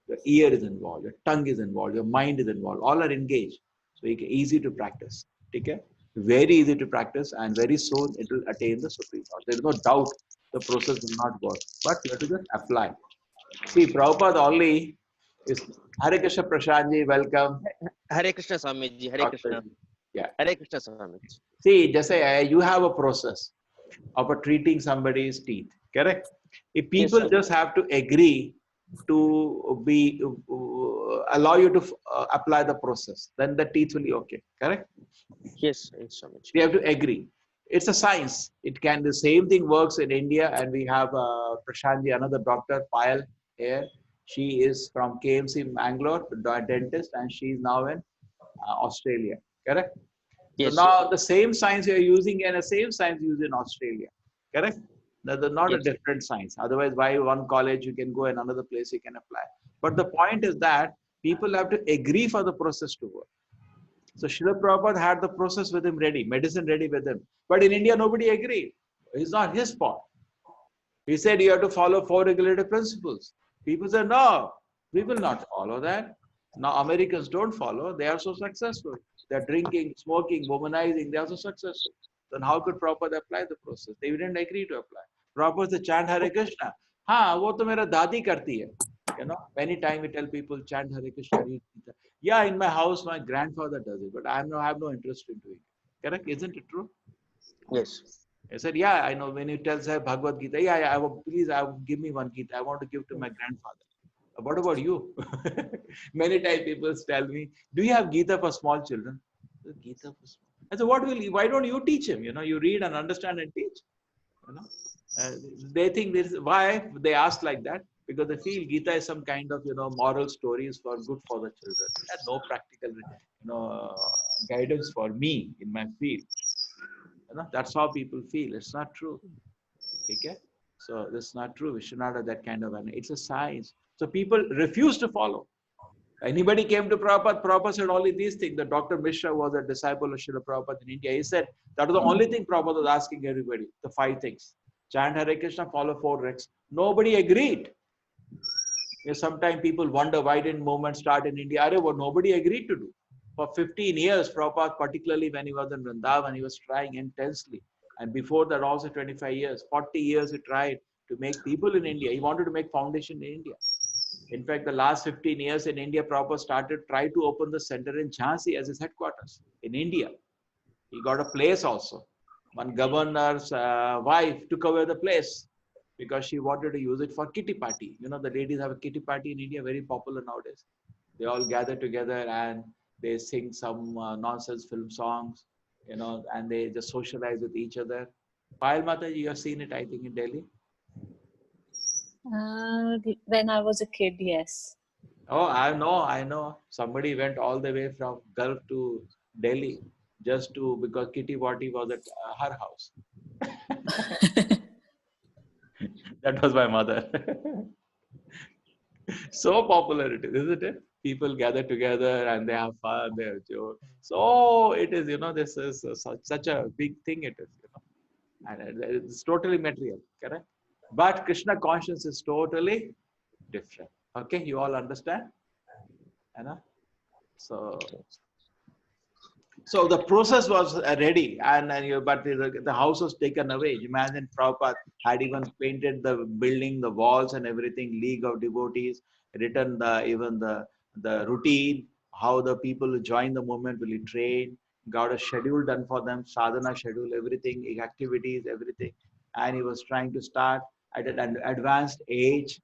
Speaker 2: your ear is involved, your tongue is involved, your mind is involved. All are engaged. So it's easy to practice. Okay? Very easy to practice, and very soon it will attain the Supreme Lord. There is no doubt the process will not work, but you have to just apply. See, Prabhupada only is Hare Krishna Prashantji, welcome.
Speaker 14: Hare Krishna Swamiji, Hare Krishna.
Speaker 2: Yeah.
Speaker 14: Hare Krishna Swamiji.
Speaker 2: See, just say you have a process of treating somebody's teeth, correct? If people just have to agree to be allow you to apply the process, then the teeth will be okay, correct?
Speaker 14: Yes, Swamiji.
Speaker 2: We have to agree. It's a science. It can, the same thing works in India, and we have Prashantji, another doctor, Payal here. She is from KMC Mangalore, dentist, and she is now in Australia, correct?
Speaker 14: Yes,
Speaker 2: so now the same science you are using and the same science used in Australia, correct? That's not a different science. Otherwise, why one college you can go and another place you can apply. But the point is that people have to agree for the process to work. So Srila Prabhupada had the process with him ready, medicine ready with him. But in India, nobody agreed. It's not his fault. He said you have to follow 4 regulative principles. People said, no, we will not follow that. Now Americans don't follow. They are so successful. They're drinking, smoking, womanizing. They are so successful. Then how could Prabhupada apply the process? They didn't agree to apply. Prabhupada said, chant Hare Krishna. Ha, wo to mera dadi karti hai. You know, many times we tell people, chant Hare Krishna, read Gita. Yeah, in my house, my grandfather does it, but I have no interest in doing it. Correct? Isn't it true?
Speaker 14: Yes.
Speaker 2: I said, yeah, I know. When you tell say Bhagavad Gita, please, give me one Gita. I want to give to my grandfather. What about you? Many times people tell me, do you have Gita for small children? Gita for small. I said, why don't you teach him? You know, you read and understand and teach. You know, they think this is why they ask like that, because they feel Gita is some kind of, you know, moral stories for good for the children. There's no practical, you know, guidance for me in my field. You know, that's how people feel. It's not true. Okay? So this is not true. We should not have that kind of an. It's a science. So people refuse to follow. Anybody came to Prabhupada, Prabhupada said only these things. The Dr. Mishra was a disciple of Srila Prabhupada in India. He said that was the only thing Prabhupada was asking everybody, the 5 things. Chant Hare Krishna, follow 4 regs. Nobody agreed. Sometimes people wonder why didn't movement start in India? What nobody agreed to do. For 15 years, Prabhupada, particularly when he was in Vrindavan, he was trying intensely. And before that also 25 years, 40 years he tried to make people in India. He wanted to make foundation in India. In fact, the last 15 years in India, Prabhupada tried to open the center in Jhansi as his headquarters in India. He got a place also. One governor's wife took away the place because she wanted to use it for kitty party. You know, the ladies have a kitty party in India, very popular nowadays. They all gather together and they sing some nonsense film songs, you know, and they just socialize with each other. Payal Mataji, you have seen it, I think, in Delhi.
Speaker 5: When I was a kid, yes.
Speaker 2: Oh, I know. Somebody went all the way from Gulf to Delhi just because Kitty Wati was at her house. That was my mother. So popular it is, isn't it? People gather together and they have fun, they have joke. So it is, you know, this is such a big thing it is, you know. And it's totally material, correct? But Krishna consciousness is totally different. Okay, you all understand? So the process was ready, but the house was taken away. Imagine Prabhupada had even painted the building, the walls and everything, league of devotees, written the routine, how the people who join the movement will be trained, got a schedule done for them, sadhana schedule, everything, activities, everything. And he was trying to start at an advanced age.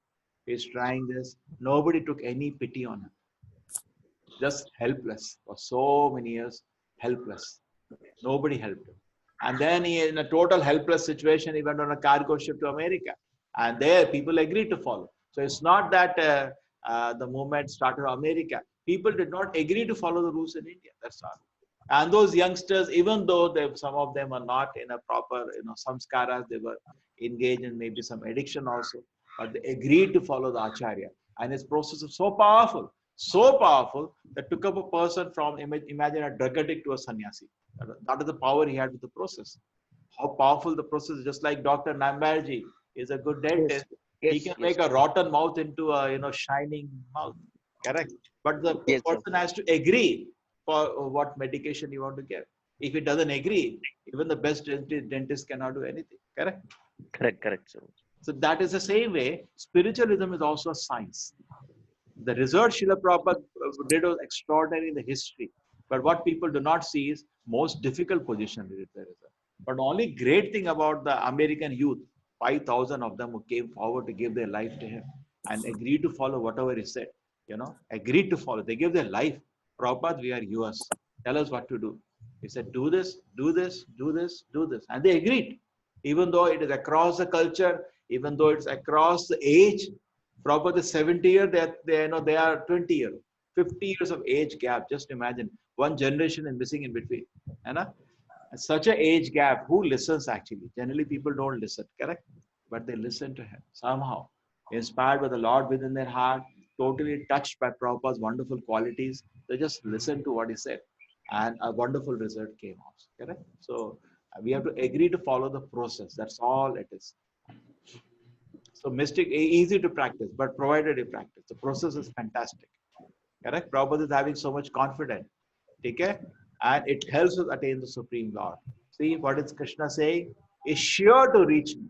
Speaker 2: He's trying this. Nobody took any pity on him. Just helpless for so many years, helpless. Nobody helped him. And then he, in a total helpless situation, he went on a cargo ship to America. And there people agreed to follow. So it's not that the movement started in America. People did not agree to follow the rules in India. That's all. And those youngsters, even though some of them are not in a proper, samskaras, they were engaged in maybe some addiction also, but they agreed to follow the Acharya. And his process is so powerful that took up a person from, imagine a drug addict to a sannyasi. That is the power he had with the process. How powerful the process is. Just like Dr. Nambarji is a good dentist. He can make a rotten mouth into a shining mouth. Correct. But the person has to agree for what medication you want to give. If he doesn't agree, even the best dentist cannot do anything. Correct?
Speaker 14: Correct, sir.
Speaker 2: So that is the same way, spiritualism is also a science. The research Srila Prabhupada did was extraordinary in the history. But what people do not see is most difficult position. But the only great thing about the American youth, 5,000 of them who came forward to give their life to him and agreed to follow whatever he said, agreed to follow. They gave their life. Prabhupada, we are yours. Tell us what to do. He said, do this, do this, do this, do this. And they agreed. Even though it is across the culture, even though it's across the age, Prabhupada is 70 years, they are 20 years. 50 years of age gap. Just imagine. One generation is missing in between. Such an age gap. Who listens actually? Generally, people don't listen, correct? But they listen to him somehow. Inspired by the Lord within their heart, totally touched by Prabhupada's wonderful qualities. They just listened to what he said. And a wonderful result came out. Correct? So we have to agree to follow the process. That's all it is. So mystic, easy to practice, but provided you practice. The process is fantastic. Correct? Prabhupada is having so much confidence. Okay? And it helps us attain the Supreme Lord. See what is Krishna saying? Is sure to reach me.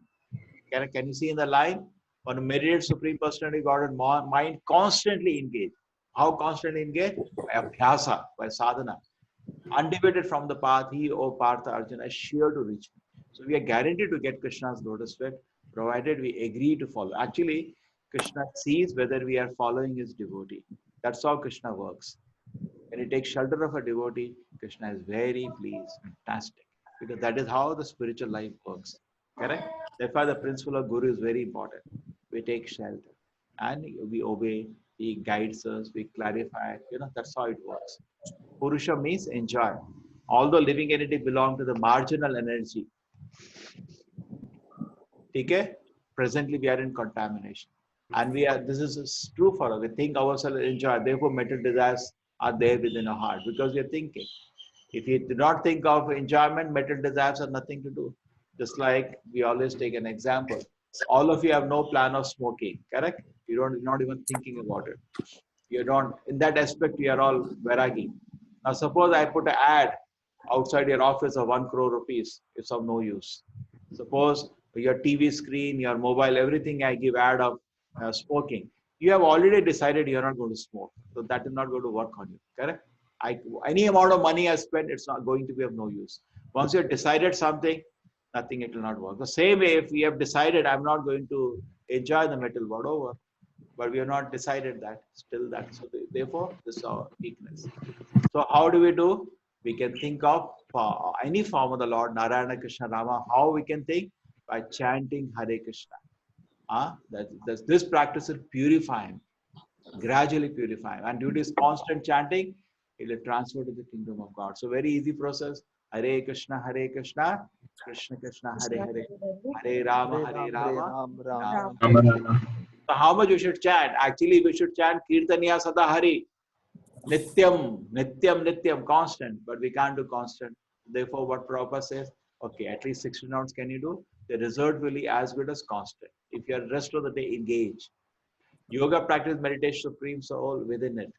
Speaker 2: Correct? Can you see in the line? When a meditated Supreme Personality God and mind constantly engaged. How constantly engaged? By abhyasa, by sadhana. Undeviated from the path, he, O Partha Arjuna, is sure to reach me. So we are guaranteed to get Krishna's lotus feet, provided we agree to follow. Actually, Krishna sees whether we are following his devotee. That's how Krishna works. When he takes shelter of a devotee, Krishna is very pleased, fantastic. Because that is how the spiritual life works. Correct? Therefore, the principle of Guru is very important. We take shelter and we obey. He guides us, we clarify. That's how it works. Purusha means enjoy. Although living entity belong to the marginal energy. Okay? Presently, we are in contamination. And this is true for us. We think ourselves enjoy. Therefore, material desires are there within our heart because we are thinking. If you do not think of enjoyment, material desires have nothing to do. Just like we always take an example. All of you have no plan of smoking, correct? You're not even thinking about it. You don't, in that aspect, you are all vairagi. Now, suppose I put an ad outside your office of 1 crore rupees. It's of no use. Suppose your TV screen, your mobile, everything I give ad of smoking. You have already decided you're not going to smoke. So that is not going to work on you, correct? Any amount of money I spend, it's not going to be of no use. Once you have decided something, nothing, it will not work. The same way, if we have decided I'm not going to enjoy the metal world over, but we have not decided that, still that. So therefore, this is our weakness. So how do? We can think of any form of the Lord, Narayana, Krishna, Rama. How we can think? By chanting Hare Krishna. This practice will purify him, gradually purify him. And due to his constant chanting, it will transfer to the kingdom of God. So very easy process. Hare Krishna, Krishna Krishna, Hare Hare, Hare Rama, Rama. So how much we should chant? Actually, we should chant Kirtaniya Sada Hari. Nityam, Nityam, Nityam, constant. But we can't do constant. Therefore, what Prabhupada says, Okay, at least 16 rounds can you do? The result will be as good as constant. If you are rest of the day engaged. Yoga practice, meditation, supreme soul within it.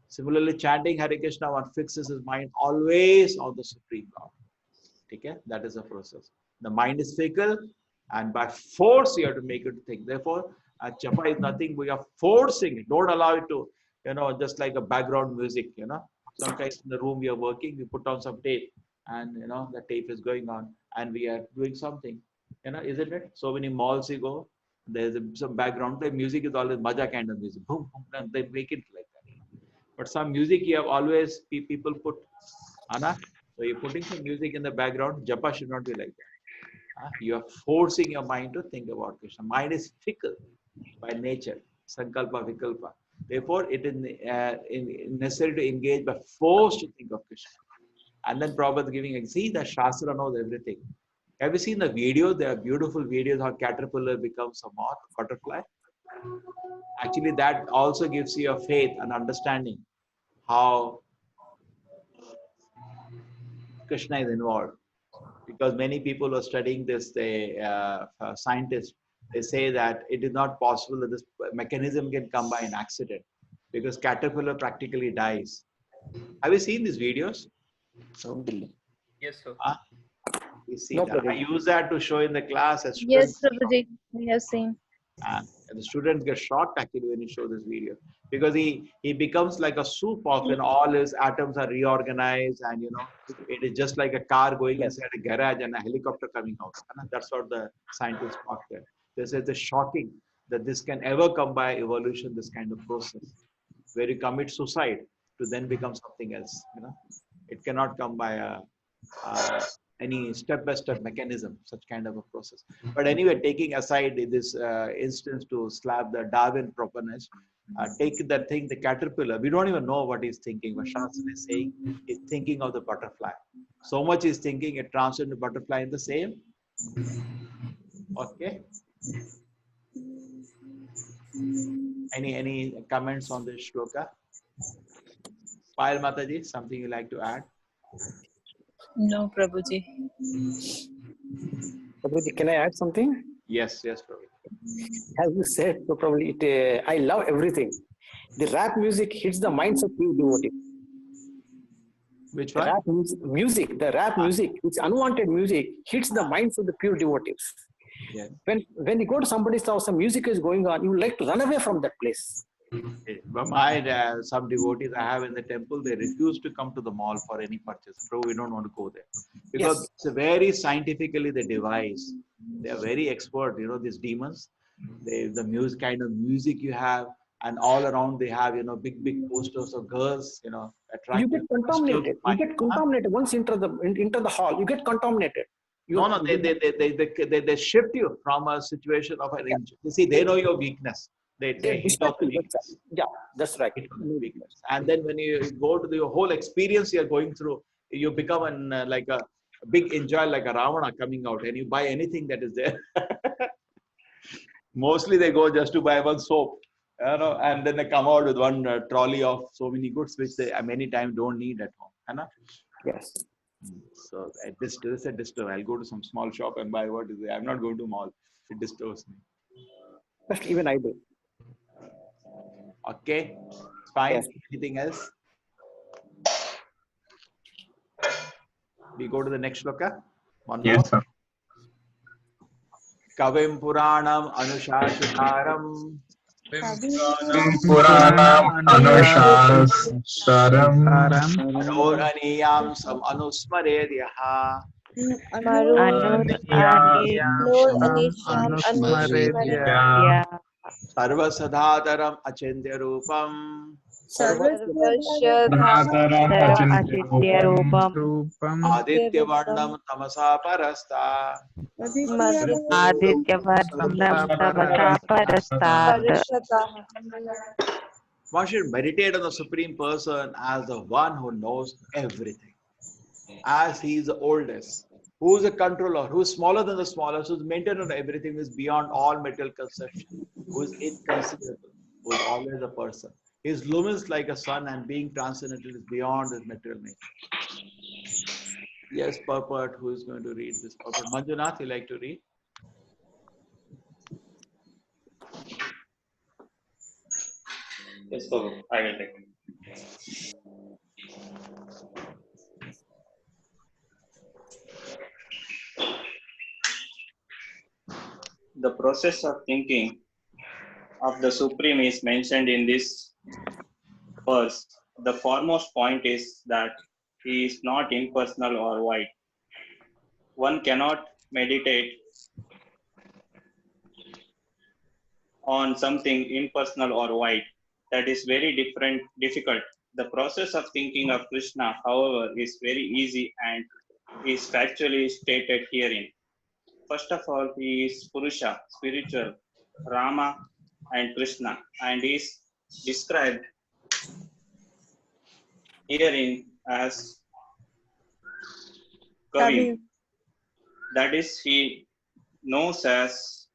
Speaker 2: Similarly, chanting Hare Krishna, one fixes his mind always on the Supreme Lord. Okay? That is the process. The mind is fickle, and by force you have to make it think. Therefore, japa is nothing. We are forcing it. Don't allow it to, just like a background music. Sometimes in the room we are working, we put on some tape, and the tape is going on, and we are doing something. Isn't it? So many malls you go, there's some background. The music is always maja kind of music. Boom, boom, and they make it like that. But some music you have always people put, Anna. So you're putting some music in the background. Japa should not be like that. You are forcing your mind to think about Krishna. Mind is fickle by nature. Sankalpa, vikalpa. Therefore, it is necessary to engage by force to think of Krishna. And then Prabhupada is giving, see, the Shastra knows everything. Have you seen the video? There are beautiful videos how caterpillar becomes a moth, butterfly. Actually, that also gives you a faith and understanding how Krishna is involved. Because many people are studying this, scientists, they say that it is not possible that this mechanism can come by an accident because caterpillar practically dies. Have you seen these videos?
Speaker 3: Yes, sir.
Speaker 2: You see that. I use that to show in the class as
Speaker 15: Yes,
Speaker 2: students.
Speaker 15: Prabhuji, we have seen.
Speaker 2: And the students get shocked actually when you show this video because he becomes like a soup of when all his atoms are reorganized, and it is just like a car going inside a garage and a helicopter coming out. And that's what the scientists talk there. They say it's shocking that this can ever come by evolution, this kind of process where you commit suicide to then become something else. It cannot come by any step-by-step mechanism, such kind of a process. But anyway, taking aside this instance to slap the Darwin proponents, take that thing, the caterpillar, we don't even know what he's thinking. What Shastra is saying, he's thinking of the butterfly. So much he's thinking, it transcends the butterfly in the same. Okay. Any comments on this shloka? Payal Mataji, something you like to add?
Speaker 5: No, Prabhuji.
Speaker 12: Prabhuji, can I add something?
Speaker 2: Yes, Prabhuji.
Speaker 12: As you said, so probably I love everything. The rap music hits the minds of pure devotees.
Speaker 2: Which one?
Speaker 12: The rap music, it's unwanted music, hits the minds of the pure devotees.
Speaker 2: Yeah.
Speaker 12: When you go to somebody's house, some music is going on, you would like to run away from that place.
Speaker 2: But my some devotees I have in the temple, they refuse to come to the mall for any purchase. Bro, we don't want to go there because it's very scientifically they devise. They are very expert. These demons. The music kind of music you have, and all around they have big posters of girls.
Speaker 12: You get contaminated. You get contaminated once enter the hall. You get contaminated.
Speaker 2: No, they shift you from a situation of an injury. You see, they know your weakness. They hit off the weakness.
Speaker 12: Yeah, that's right.
Speaker 2: And then when you go to the whole experience you're going through, you become like a big enjoy, like a Ravana coming out, and you buy anything that is there. Mostly they go just to buy one soap, and then they come out with one trolley of so many goods which they many times don't need at home.
Speaker 12: Yes.
Speaker 2: So this is a disturb. I'll go to some small shop and buy what is there. I'm not going to mall. It disturbs me.
Speaker 12: But even I do.
Speaker 2: Okay, fine.
Speaker 12: Yes.
Speaker 2: Anything else? We go to the next shloka. One more.
Speaker 13: Yes, sir.
Speaker 2: Kavim Puranam Anushashitaram
Speaker 13: Puranam Anushasharam
Speaker 2: Anoraniyam Sam Anusmaredyaha Sarva Sadhataram Achindya Rupam Aditya Varnam Tamasa Parasta. One should meditate on the Supreme Person as the one who knows everything. As he is the oldest, who is the controller, who is smaller than the smallest, who is maintainer of everything, who is beyond all material conception, who is inconceivable, who is always a person. He is luminous like a sun, and being transcendental is beyond his material nature. Yes, purport. Who is going to read this purport? Manjunath, you like to read?
Speaker 15: Yes, Prabhu, I will take it. The process of thinking of the Supreme is mentioned in this verse. The foremost point is that he is not impersonal or void. One cannot meditate on something impersonal or void. That is very difficult. The process of thinking of Krishna, however, is very easy and is factually stated herein. First of all, he is Purusha, spiritual, Rama and Krishna, and is described herein as Kavi. That is, he knows as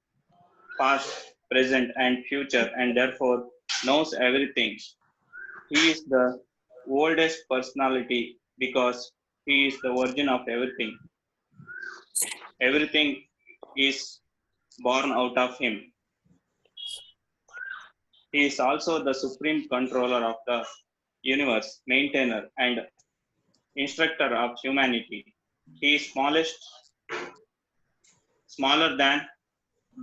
Speaker 15: past, present, and future, and therefore knows everything. He is the oldest personality because he is the origin of everything. Everything is born out of him. He is also the supreme controller of the universe, maintainer, and instructor of humanity. He is smaller than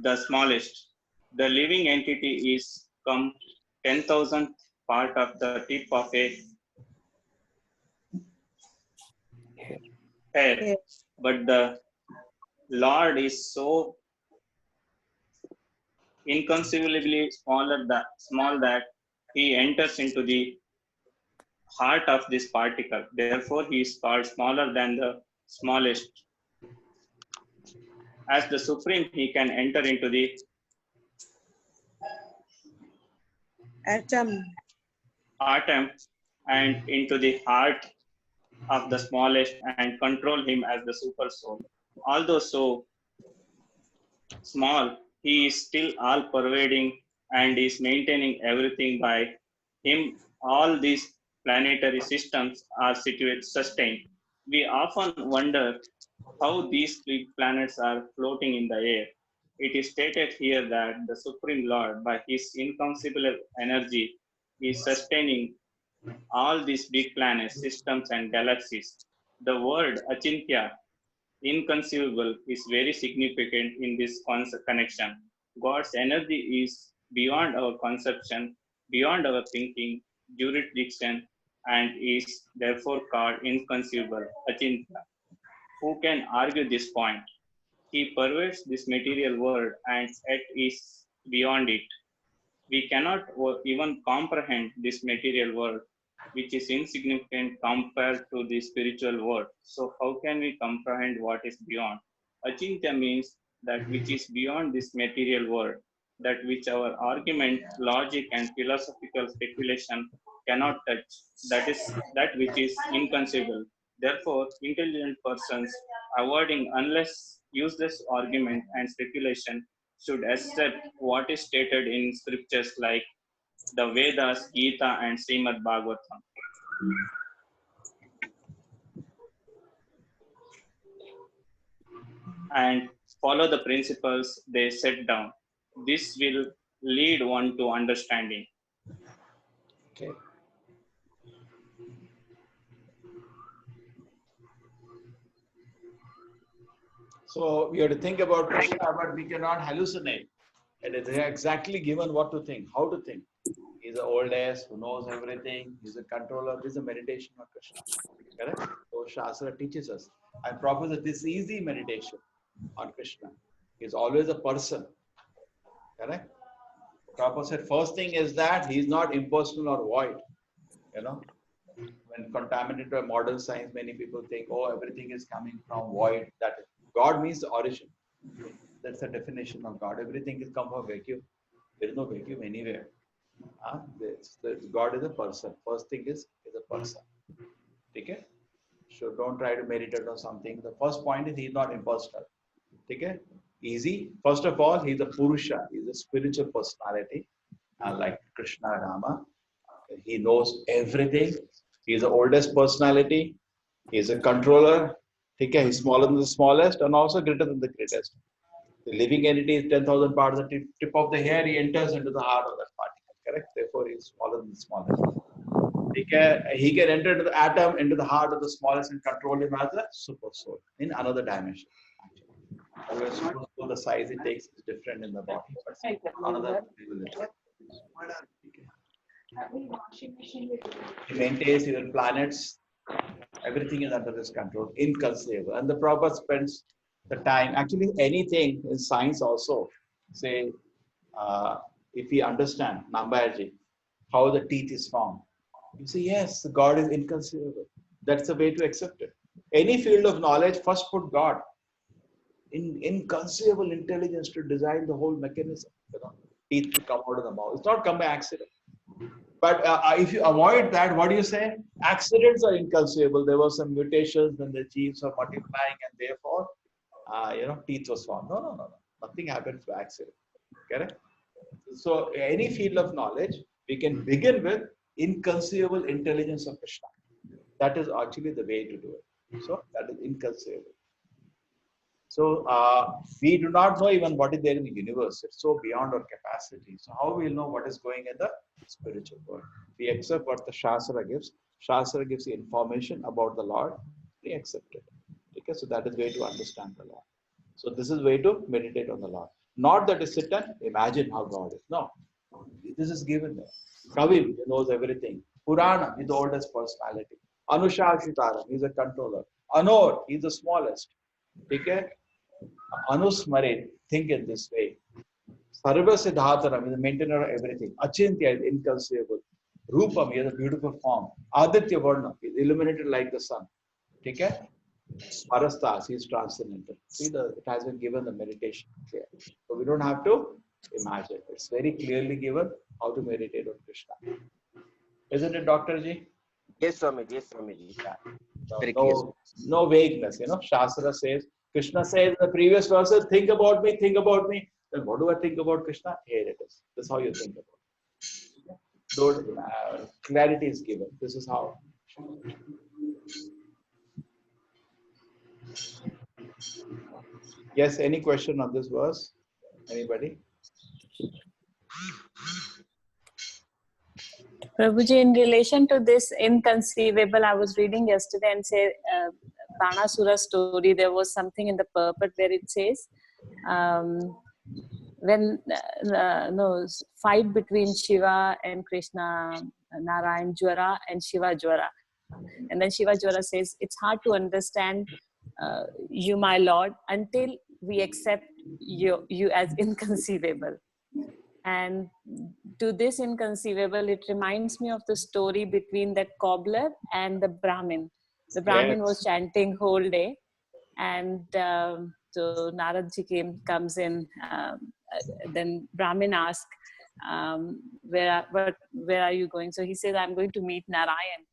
Speaker 15: the smallest. The living entity is come 10,000th part of the tip of a hair. But the Lord is so inconceivably small that he enters into the heart of this particle. Therefore, he is called smaller than the smallest. As the Supreme, he can enter into the atom and into the heart of the smallest and control him as the super soul. Although so small, he is still all pervading and is maintaining everything by him. All these planetary systems are sustained. We often wonder how these big planets are floating in the air. It is stated here that the Supreme Lord, by his inconceivable energy, is sustaining all these big planets, systems, and galaxies. The word Achintya, inconceivable, is very significant in this connection. God's energy is beyond our conception, beyond our thinking, jurisdiction, and is therefore called inconceivable, Achintya. Who can argue this point? He pervades this material world and yet is beyond it. We cannot even comprehend this material world, which is insignificant compared to the spiritual world. So how can we comprehend what is beyond? Achintya means that which is beyond this material world, that which our argument, logic, and philosophical speculation cannot touch. That is that which is inconceivable. Therefore, intelligent persons avoiding unless useless argument and speculation should accept what is stated in scriptures like the Vedas, Gita, and Srimad Bhagavatam. And follow the principles they set down. This will lead one to understanding.
Speaker 2: Okay. So we have to think about Krishna, but we cannot hallucinate. It is exactly given what to think, how to think. He's the oldest, who knows everything. He's a controller. This is a meditation of Krishna. Correct? So Shastra teaches us. I propose this easy meditation on Krishna. He's always a person. Correct? Prabhupada said first thing is that he's not impersonal or void. You know, when contaminated by modern science, many people think, oh, everything is coming from void. That God means the origin. That's the definition of God. Everything is come from vacuum. There is no vacuum anywhere. God is a person. First thing is a person. Okay? So don't try to meditate on something. The first point is he's not impersonal. Okay? Easy. First of all, he's a Purusha. He's a spiritual personality. Like Krishna, Rama. He knows everything. He's the oldest personality. He's a controller. Okay, he's smaller than the smallest and also greater than the greatest. The living entity is 10,000 parts. The tip of the hair, he enters into the heart of that particle. Correct? Therefore, he is smaller than the smallest. He can enter into the atom, into the heart of the smallest, and control him as a super soul in another dimension. Otherwise, super soul, the size it takes is different in the body. But another he maintains even planets. Everything is under his control, inconceivable. And the Prabhupada spends the time. Actually, anything in science also. Say, if we understand Nambayarji, how the teeth is formed. You say, yes, the God is inconceivable. That's the way to accept it. Any field of knowledge, first put God. Inconceivable intelligence to design the whole mechanism. Teeth to come out of the mouth. It's not come by accident. But if you avoid that, what do you say? Accidents are inconceivable. There were some mutations when the genes are multiplying, and therefore, teeth was formed. No. Nothing happens by accident. Correct? So, any field of knowledge, we can begin with inconceivable intelligence of Krishna. That is actually the way to do it. So, that is inconceivable. So, we do not know even what is there in the universe. It's so beyond our capacity. So, how we will know what is going in the spiritual world? We accept what the Shastra gives. Shastra gives the information about the Lord. We accept it. Okay, so that is way to understand the Lord. So, this is way to meditate on the Lord. Not that you sit and imagine how God is. No. This is given there. Kavim, he knows everything. Purana, he's the oldest personality. Anushashitaram, he's a controller. Anor, he's the smallest. Okay? Anusmarit, think it this way. Sarva Siddhataram is the maintainer of everything. Achintya is inconceivable. Rupam, he has a beautiful form. Aditya Varna is illuminated like the sun. Okay? Parastas, he is transcendental. See, it has been given the meditation clear. So we don't have to imagine. It's very clearly given how to meditate on Krishna. Isn't it, Dr. Ji?
Speaker 14: Yes, Swamiji. Yes, Swamiji.
Speaker 2: Yeah. No vagueness. Shastra says, Krishna says in the previous verses, think about me, think about me. Then what do I think about Krishna? Here it is. This is how you think about it. Though, clarity is given. This is how. Yes, any question on this verse? Anybody?
Speaker 5: Prabhuji, in relation to this inconceivable, I was reading yesterday and say Banasura story, there was something in the purport where it says when fight between Shiva and Krishna, Narayan Jwara and Shiva Jwara. And then Shiva Jwara says, it's hard to understand you, my Lord, until we accept you as inconceivable. And to this inconceivable, it reminds me of the story between that cobbler and the Brahmin. The Brahmin was chanting whole day, and so Naradji comes in. Then Brahmin asks, where are you going? So he says, I'm going to meet Narayan.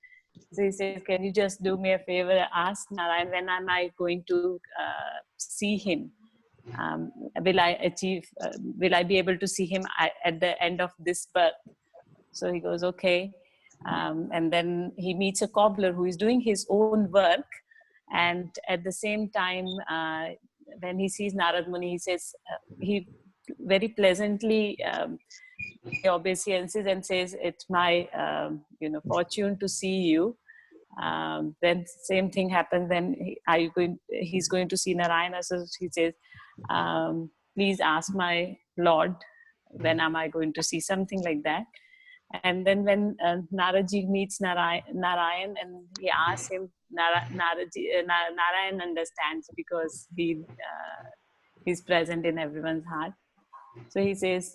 Speaker 5: So he says, can you just do me a favor? Ask Narayan, when am I going to see him? Will I be able to see him at the end of this birth? So he goes, okay. And then he meets a cobbler who is doing his own work. And at the same time, when he sees Narad Muni, he says, he very pleasantly obeisances and says, it's my fortune to see you. Then same thing happens. Then he's going to see Narayana. So he says, please ask my Lord, when am I going to see, something like that. And then when Naradji meets Narayan and he asks him, Narayan understands because he's present in everyone's heart. So he says,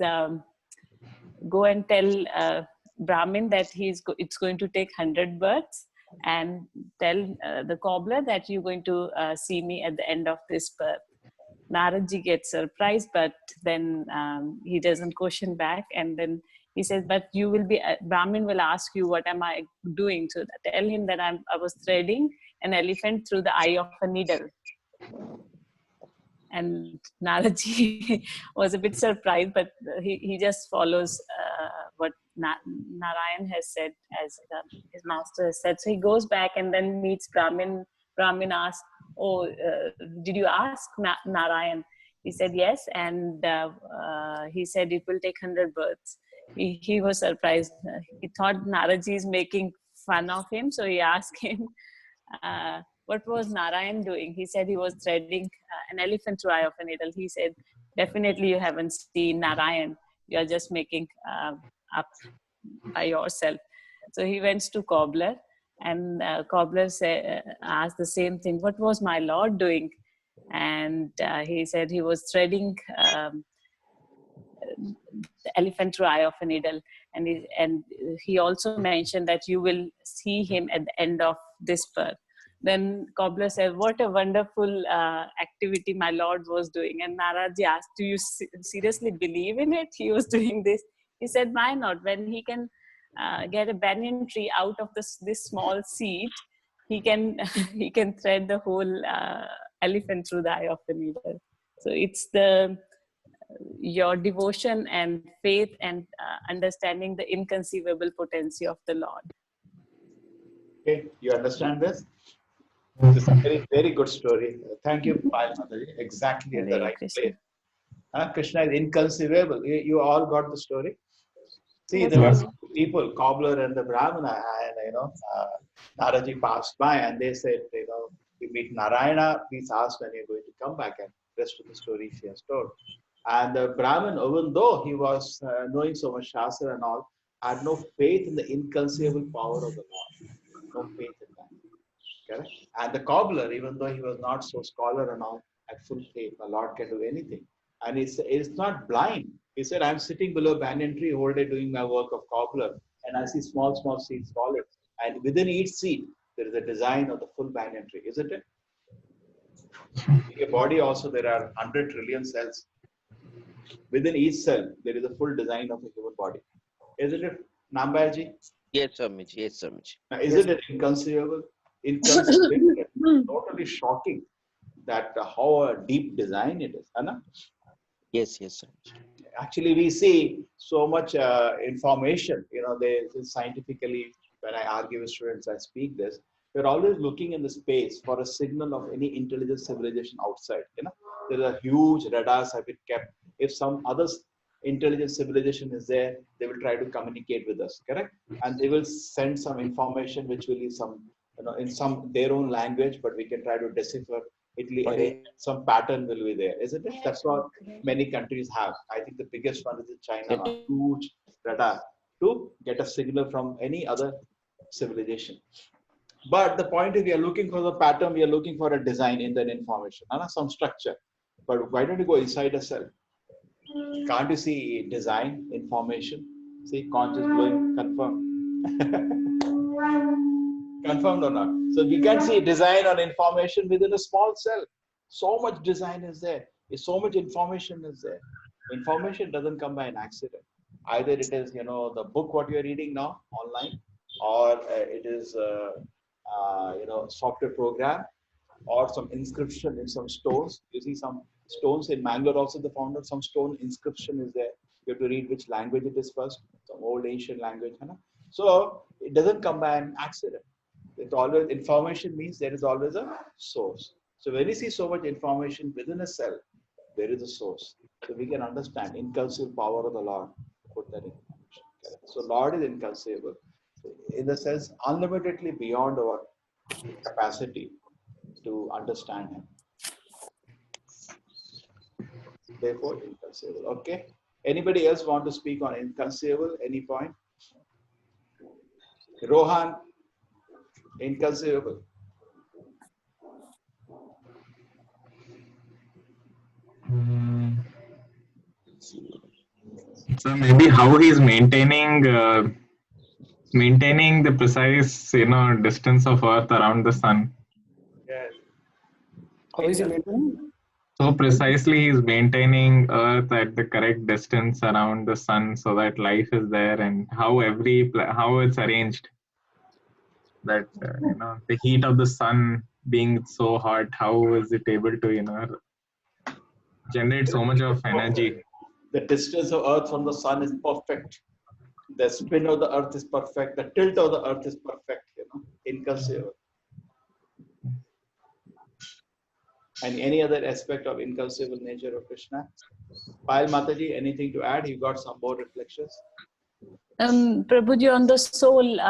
Speaker 5: go and tell Brahmin that it's going to take 100 births, and tell the cobbler that you're going to see me at the end of this birth. Naradji gets surprised, but then he doesn't question back. And then he says, but you will be, Brahmin will ask you, what am I doing? So tell him that I was threading an elephant through the eye of a needle. And Naradji was a bit surprised, but he just follows what Narayan has said, as his master has said. So he goes back and then meets Brahmin. Brahmin asks, oh, did you ask Narayan? He said yes, and he said it will take 100 births. He was surprised. He thought Naraji is making fun of him, so he asked him, what was Narayan doing? He said he was threading an elephant through eye of a needle. He said, definitely you haven't seen Narayan. You are just making up by yourself. So he went to cobbler, and cobbler asked the same thing. What was my Lord doing? And he said he was threading the elephant through eye of a needle. And he also mentioned that you will see him at the end of this birth. Then cobbler said, what a wonderful activity my Lord was doing. And Naraji asked, do you seriously believe in it? He was doing this. He said, why not? When he can get a banyan tree out of this small seed, he can he can thread the whole elephant through the eye of the needle. So it's your devotion and faith and understanding the inconceivable potency of the Lord.
Speaker 2: Okay, you understand this? This is a very, very good story. Thank you, Mataji. Exactly at the right place. Krishna is inconceivable. You all got the story? See, there were people, cobbler and the Brahmana, and Naraji passed by and they said, you meet Narayana, please ask when you're going to come back, and the rest of the story she has told. And the Brahmin, even though he was knowing so much Shastra and all, had no faith in the inconceivable power of the Lord. No faith in that. Correct? And the cobbler, even though he was not so scholar and all, had full faith. The Lord can do anything. And it's not blind. He said, I'm sitting below a banyan tree all day doing my work of cobbler, and I see small, small seeds falling. And within each seed, there is a design of the full banyan tree, isn't it? In your body also, there are 100 trillion cells. Within each cell, there is a full design of a human body. Isn't it, Nambaji?
Speaker 14: Yes, Swamiji. Yes, Swamiji.
Speaker 2: Now, isn't it inconceivable? Inconceivable. Totally shocking that how a deep design it is. Anna?
Speaker 14: Yes, yes, Swamiji.
Speaker 2: Actually, we see so much information. They scientifically, when I argue with students, I speak this. We're always looking in the space for a signal of any intelligent civilization outside. There are huge radars have been kept. If some other intelligent civilization is there, they will try to communicate with us, correct? And they will send some information which will be some, in some their own language, but we can try to decipher. Some pattern will be there, isn't it? That's what many countries have. I think the biggest one is in China, a huge radar to get a signal from any other civilization. But the point is, we are looking for the pattern, we are looking for a design in that information, some structure. But why don't you go inside a cell? Can't you see design, information? See, conch is blowing, confirmed. Confirmed or not? So we can see design or information within a small cell. So much design is there. So much information is there. Information doesn't come by an accident. Either it is, the book what you are reading now online, or it is, software program, or some inscription in some stones. You see some stones in Mangalore also, the founder, some stone inscription is there. You have to read which language it is first, some old ancient language. So it doesn't come by an accident. It always, information means there is always a source. So when you see so much information within a cell, there is a source. So we can understand inconceivable power of the Lord. Put that information. So Lord is inconceivable. In the sense, unlimitedly beyond our capacity to understand Him. Therefore, inconceivable. Okay. Anybody else want to speak on inconceivable? Any point? Rohan, inconceivable.
Speaker 13: So maybe how he's maintaining the precise distance of Earth around the sun.
Speaker 2: Yes.
Speaker 12: How is he maintaining?
Speaker 13: So precisely he's maintaining Earth at the correct distance around the sun so that life is there, and how it's arranged. That the heat of the sun being so hot, how is it able to generate so much of energy?
Speaker 2: The distance of Earth from the sun is perfect. The spin of the Earth is perfect. The tilt of the Earth is perfect. Inconceivable. And any other aspect of inconceivable nature of Krishna? Payal Mataji, anything to add? You got some more reflections?
Speaker 5: Prabhuji, on the soul,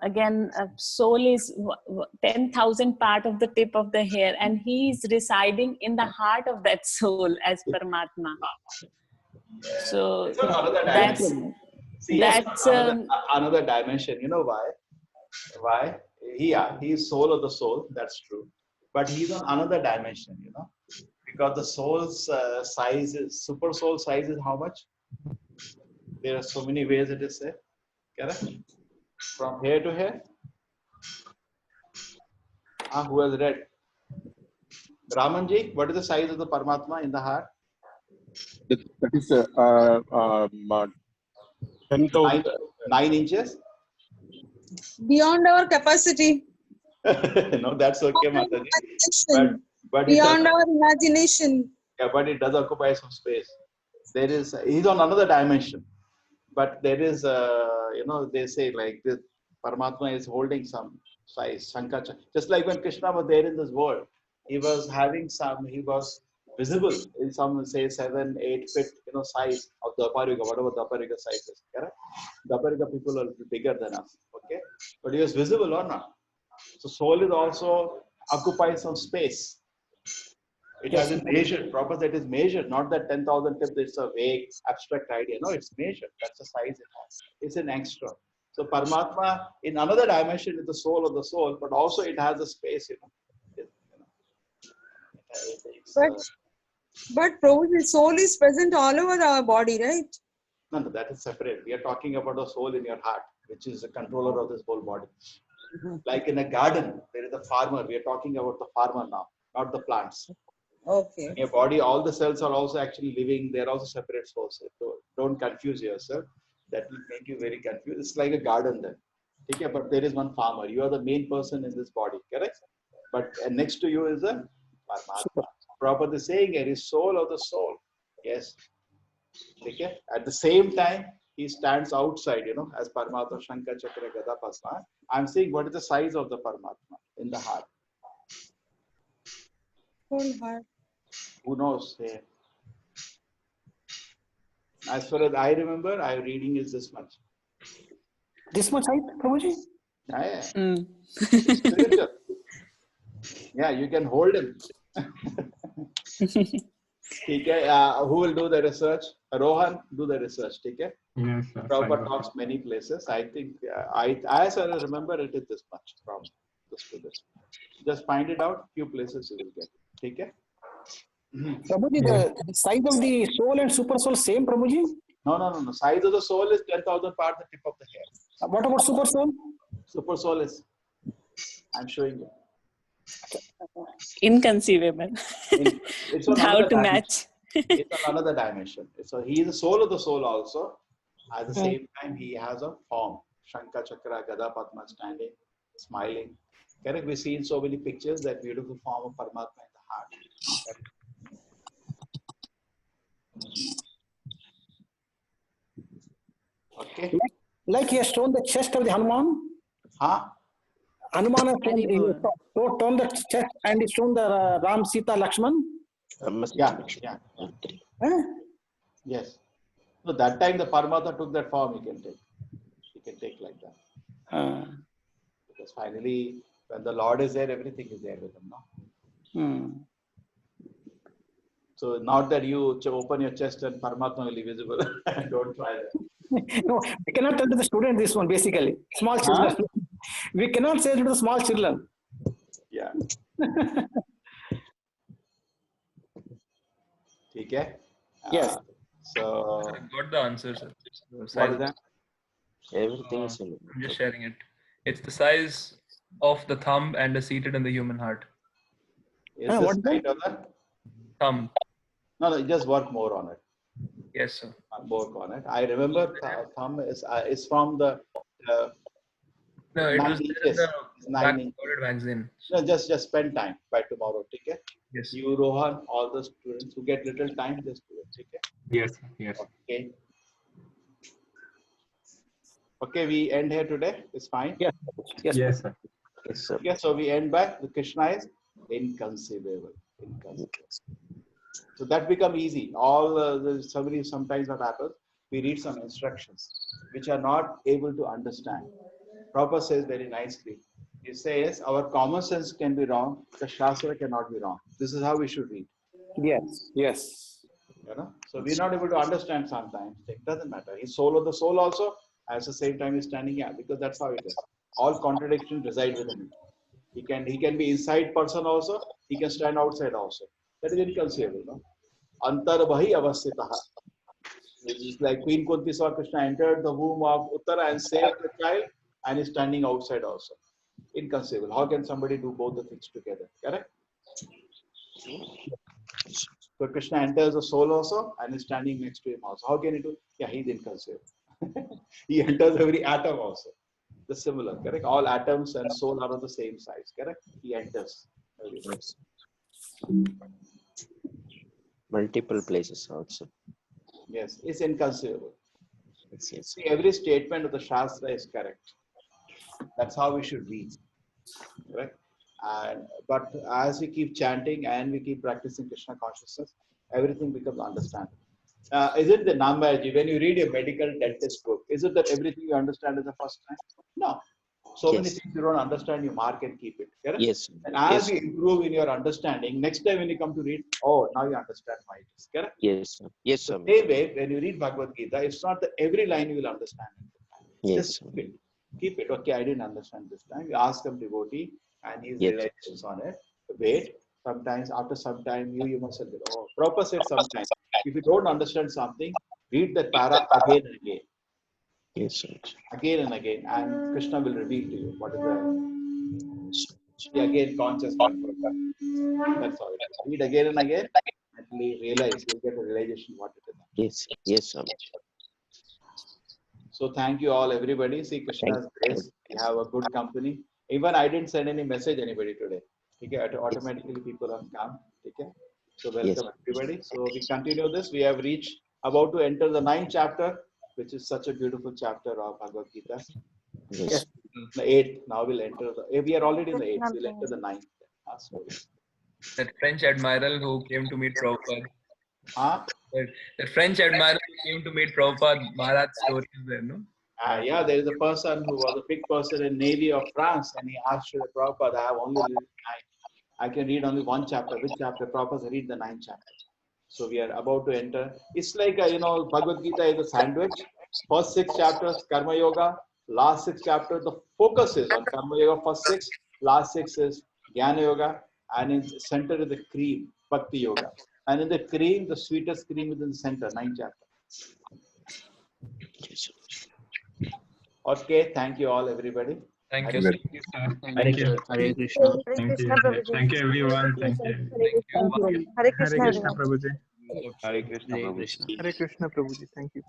Speaker 5: again, soul is 10,000 part of the tip of the hair, and he is residing in the heart of that soul as Paramatma. So that's
Speaker 2: another dimension. You know why? Why? He is soul of the soul. That's true. But he's on another dimension. You know, because the soul's size is super soul size is how much? There are so many ways it is said. Correct? From here to here. Who has read? Ramanji, what is the size of the Paramatma in the heart?
Speaker 4: That is 10,000.
Speaker 2: 9 inches?
Speaker 11: Beyond our capacity.
Speaker 2: No, that's okay, Mataji. But
Speaker 11: beyond our imagination.
Speaker 2: Yeah, but it does occupy some space. He's on another dimension. But there is, they say like this, Paramatma is holding some size, Shankha. Just like when Krishna was there in this world, he was visible in some, say, 7, 8 feet, size of the Dwapariga, whatever Dwapariga size is. Correct? Dwapariga people are bigger than us. Okay? But he was visible or not? So soul is also occupies some space. It has been measured, proper that is measured, not that 10,000 tips, it's a vague, abstract idea. No, it's measured. That's the size it has. It's an extra. So Paramatma, in another dimension, is the soul of the soul, but also it has a space,
Speaker 11: But Prabhu, the soul is present all over our body, right?
Speaker 2: No, that is separate. We are talking about the soul in your heart, which is the controller of this whole body. Like in a garden, there is a farmer. We are talking about the farmer now, not the plants.
Speaker 11: Okay.
Speaker 2: In your body, all the cells are also actually living. They're also separate souls. So don't confuse yourself. That will make you very confused. It's like a garden then. Okay, but there is one farmer. You are the main person in this body, correct? But next to you is a Paramatma. Properly saying it is soul of the soul. Yes. Okay. At the same time, he stands outside, as Paramatma, Shankha, Chakra, Gada, Pasma. I'm saying what is the size of the Paramatma in the heart?
Speaker 11: Whole heart.
Speaker 2: Who knows? Yeah. As far as I remember, I reading is this much.
Speaker 12: This much height, Prabhuji?
Speaker 2: Yeah. Spiritual. Yeah, you can hold him. Okay. Who will do the research? Rohan, do the research. Okay.
Speaker 13: Yes, sir.
Speaker 2: Prabhupada talks many places. I think as I remember, it is this much from this to this. Just find it out. Few places you will get. Okay.
Speaker 12: Prabhuji, the size of the soul and super soul same, Prabhuji?
Speaker 2: No. Size of the soul is 10,000 part the tip of the hair.
Speaker 12: What about super soul?
Speaker 2: Super soul is, I'm showing you.
Speaker 5: Inconceivable.
Speaker 2: It's on
Speaker 5: How to
Speaker 2: dimension.
Speaker 5: match?
Speaker 2: It's on another dimension. So he is the soul of the soul also. At the same time, he has a form. Shankha, Chakra, Gada, Padma standing, smiling. Correct? We've seen so many pictures, that beautiful form of Paramatma in the heart. Correct? Okay.
Speaker 12: Like he has shown the chest of the Hanuman? Hanuman has shown the chest and he's shown the Ram, Sita, Lakshman?
Speaker 2: Yeah. Yes. So that time the Paramatma took that form, he can take like that. Because finally, when the Lord is there, everything is there with him, no? So not that you open your chest and Paramatma will be visible. Don't try that.
Speaker 12: No, we cannot tell to the student this one, basically. Small children. We cannot say to the small children.
Speaker 2: Yeah. Okay.
Speaker 12: Yes.
Speaker 3: I
Speaker 2: So
Speaker 3: got the answer, sir.
Speaker 2: What is that?
Speaker 14: Everything is
Speaker 3: I'm just sharing it. It's the size of the thumb and is seated in the human heart.
Speaker 2: Is this kind of that?
Speaker 3: Thumb.
Speaker 2: No, just work more on it.
Speaker 3: Yes, sir.
Speaker 2: Work on it. I remember thumb is from the
Speaker 3: No, it
Speaker 2: 9
Speaker 3: was
Speaker 2: inches.
Speaker 3: in the
Speaker 2: It's 9 inches.
Speaker 3: magazine.
Speaker 2: No, just spend time by tomorrow. Okay.
Speaker 3: Yes.
Speaker 2: You, Rohan, all the students who get little time, just do it. Okay.
Speaker 13: Yes. Yes.
Speaker 2: Okay. Okay, we end here today. It's fine.
Speaker 12: Yes.
Speaker 13: Yes, sir.
Speaker 14: Yes, sir.
Speaker 2: Okay, so we end by the Krishna is inconceivable. Inconceivable. So that become easy. All sometimes what happens, we read some instructions which are not able to understand. Prabhupada says very nicely. He says our common sense can be wrong, the Shastra cannot be wrong. This is how we should read.
Speaker 12: Yes, yes.
Speaker 2: You know, so we're not able to understand sometimes. It doesn't matter. He's soul of the soul also. At the same time, he's standing here because that's how it is. All contradictions reside within him. He can be inside person also. He can stand outside also. That is inconceivable. No? Antar bhahi avasthitaha. It's just like Queen Kunti saw Krishna entered the womb of Uttara and saved the child, and is standing outside also. Inconceivable. How can somebody do both the things together? Correct? So Krishna enters the soul also and is standing next to him also. How can he do? Yeah, he's inconceivable. He enters every atom also. The similar, correct? All atoms and soul are on the same size, correct? He enters.
Speaker 14: Yes. Multiple places also.
Speaker 2: Yes, it's inconceivable.
Speaker 14: Yes, yes.
Speaker 2: See, every statement of the Shastra is correct. That's how we should read, correct? But as we keep chanting and we keep practicing Krishna consciousness, everything becomes understandable. Is it the Namaji, when you read a medical dentist book, is it that everything you understand is the first time? No. So many things you don't understand, you mark and keep it. Correct?
Speaker 14: Yes.
Speaker 2: And as
Speaker 14: Yes.
Speaker 2: you improve in your understanding, next time when you come to read, oh, now you understand why it is. Correct?
Speaker 14: Yes, sir. Yes,
Speaker 2: The
Speaker 14: sir.
Speaker 2: same way, when you read Bhagavad Gita, it's not that every line you will understand.
Speaker 14: Yes.
Speaker 2: Just keep it. Keep it. Okay, I didn't understand this time. You ask some devotee and his
Speaker 14: Yes.
Speaker 2: realizations on it. Wait. Sometimes, after some time, you must have, oh, Prabhupada said sometimes, if you don't understand something, read the para again and again.
Speaker 14: Yes, sir.
Speaker 2: Again and again, and Krishna will reveal to you what is the again conscious control. That's all. Read again and again, and realize you'll get a realization what it is.
Speaker 14: Yes. Yes, sir.
Speaker 2: So thank you all, everybody. See Krishna's grace. We have a good company. Even I didn't send any message anybody today. Okay, automatically people have come. Okay, so welcome everybody. So we continue this. We have reached about to enter the 9th chapter, which is such a beautiful chapter of Bhagavad Gita.
Speaker 14: Yes.
Speaker 2: The 8th. Now we'll enter the. We are already in the 8th. We'll enter the 9th.
Speaker 3: That French admiral who came to meet Prabhupada.
Speaker 2: Huh?
Speaker 3: That French admiral who came to meet Prabhupada, Maharaj story is there, no?
Speaker 2: Yeah, there is a person who was a big person in Navy of France, and he asked Srila Prabhupada, I have only I can read only one chapter. Which chapter? Prabhupada said, read the 9th chapter. So we are about to enter. It's like, Bhagavad Gita is a sandwich. First 6 chapters, Karma Yoga. Last 6 chapters, the focus is on Karma Yoga. First 6, last 6 is Jnana Yoga. And in the center is the cream, Bhakti Yoga. And in the cream, the sweetest cream is in the center, 9th chapter. Okay, thank you all, everybody.
Speaker 3: Thank
Speaker 2: you,
Speaker 3: you, sir.
Speaker 13: Thank you.
Speaker 16: Hare Krishna.
Speaker 13: Thank you. Thank you, everyone. Thank you.
Speaker 6: Hare Krishna, Prabhuji.
Speaker 7: Hare Krishna,
Speaker 6: Hare Krishna, Prabhuji. Thank you.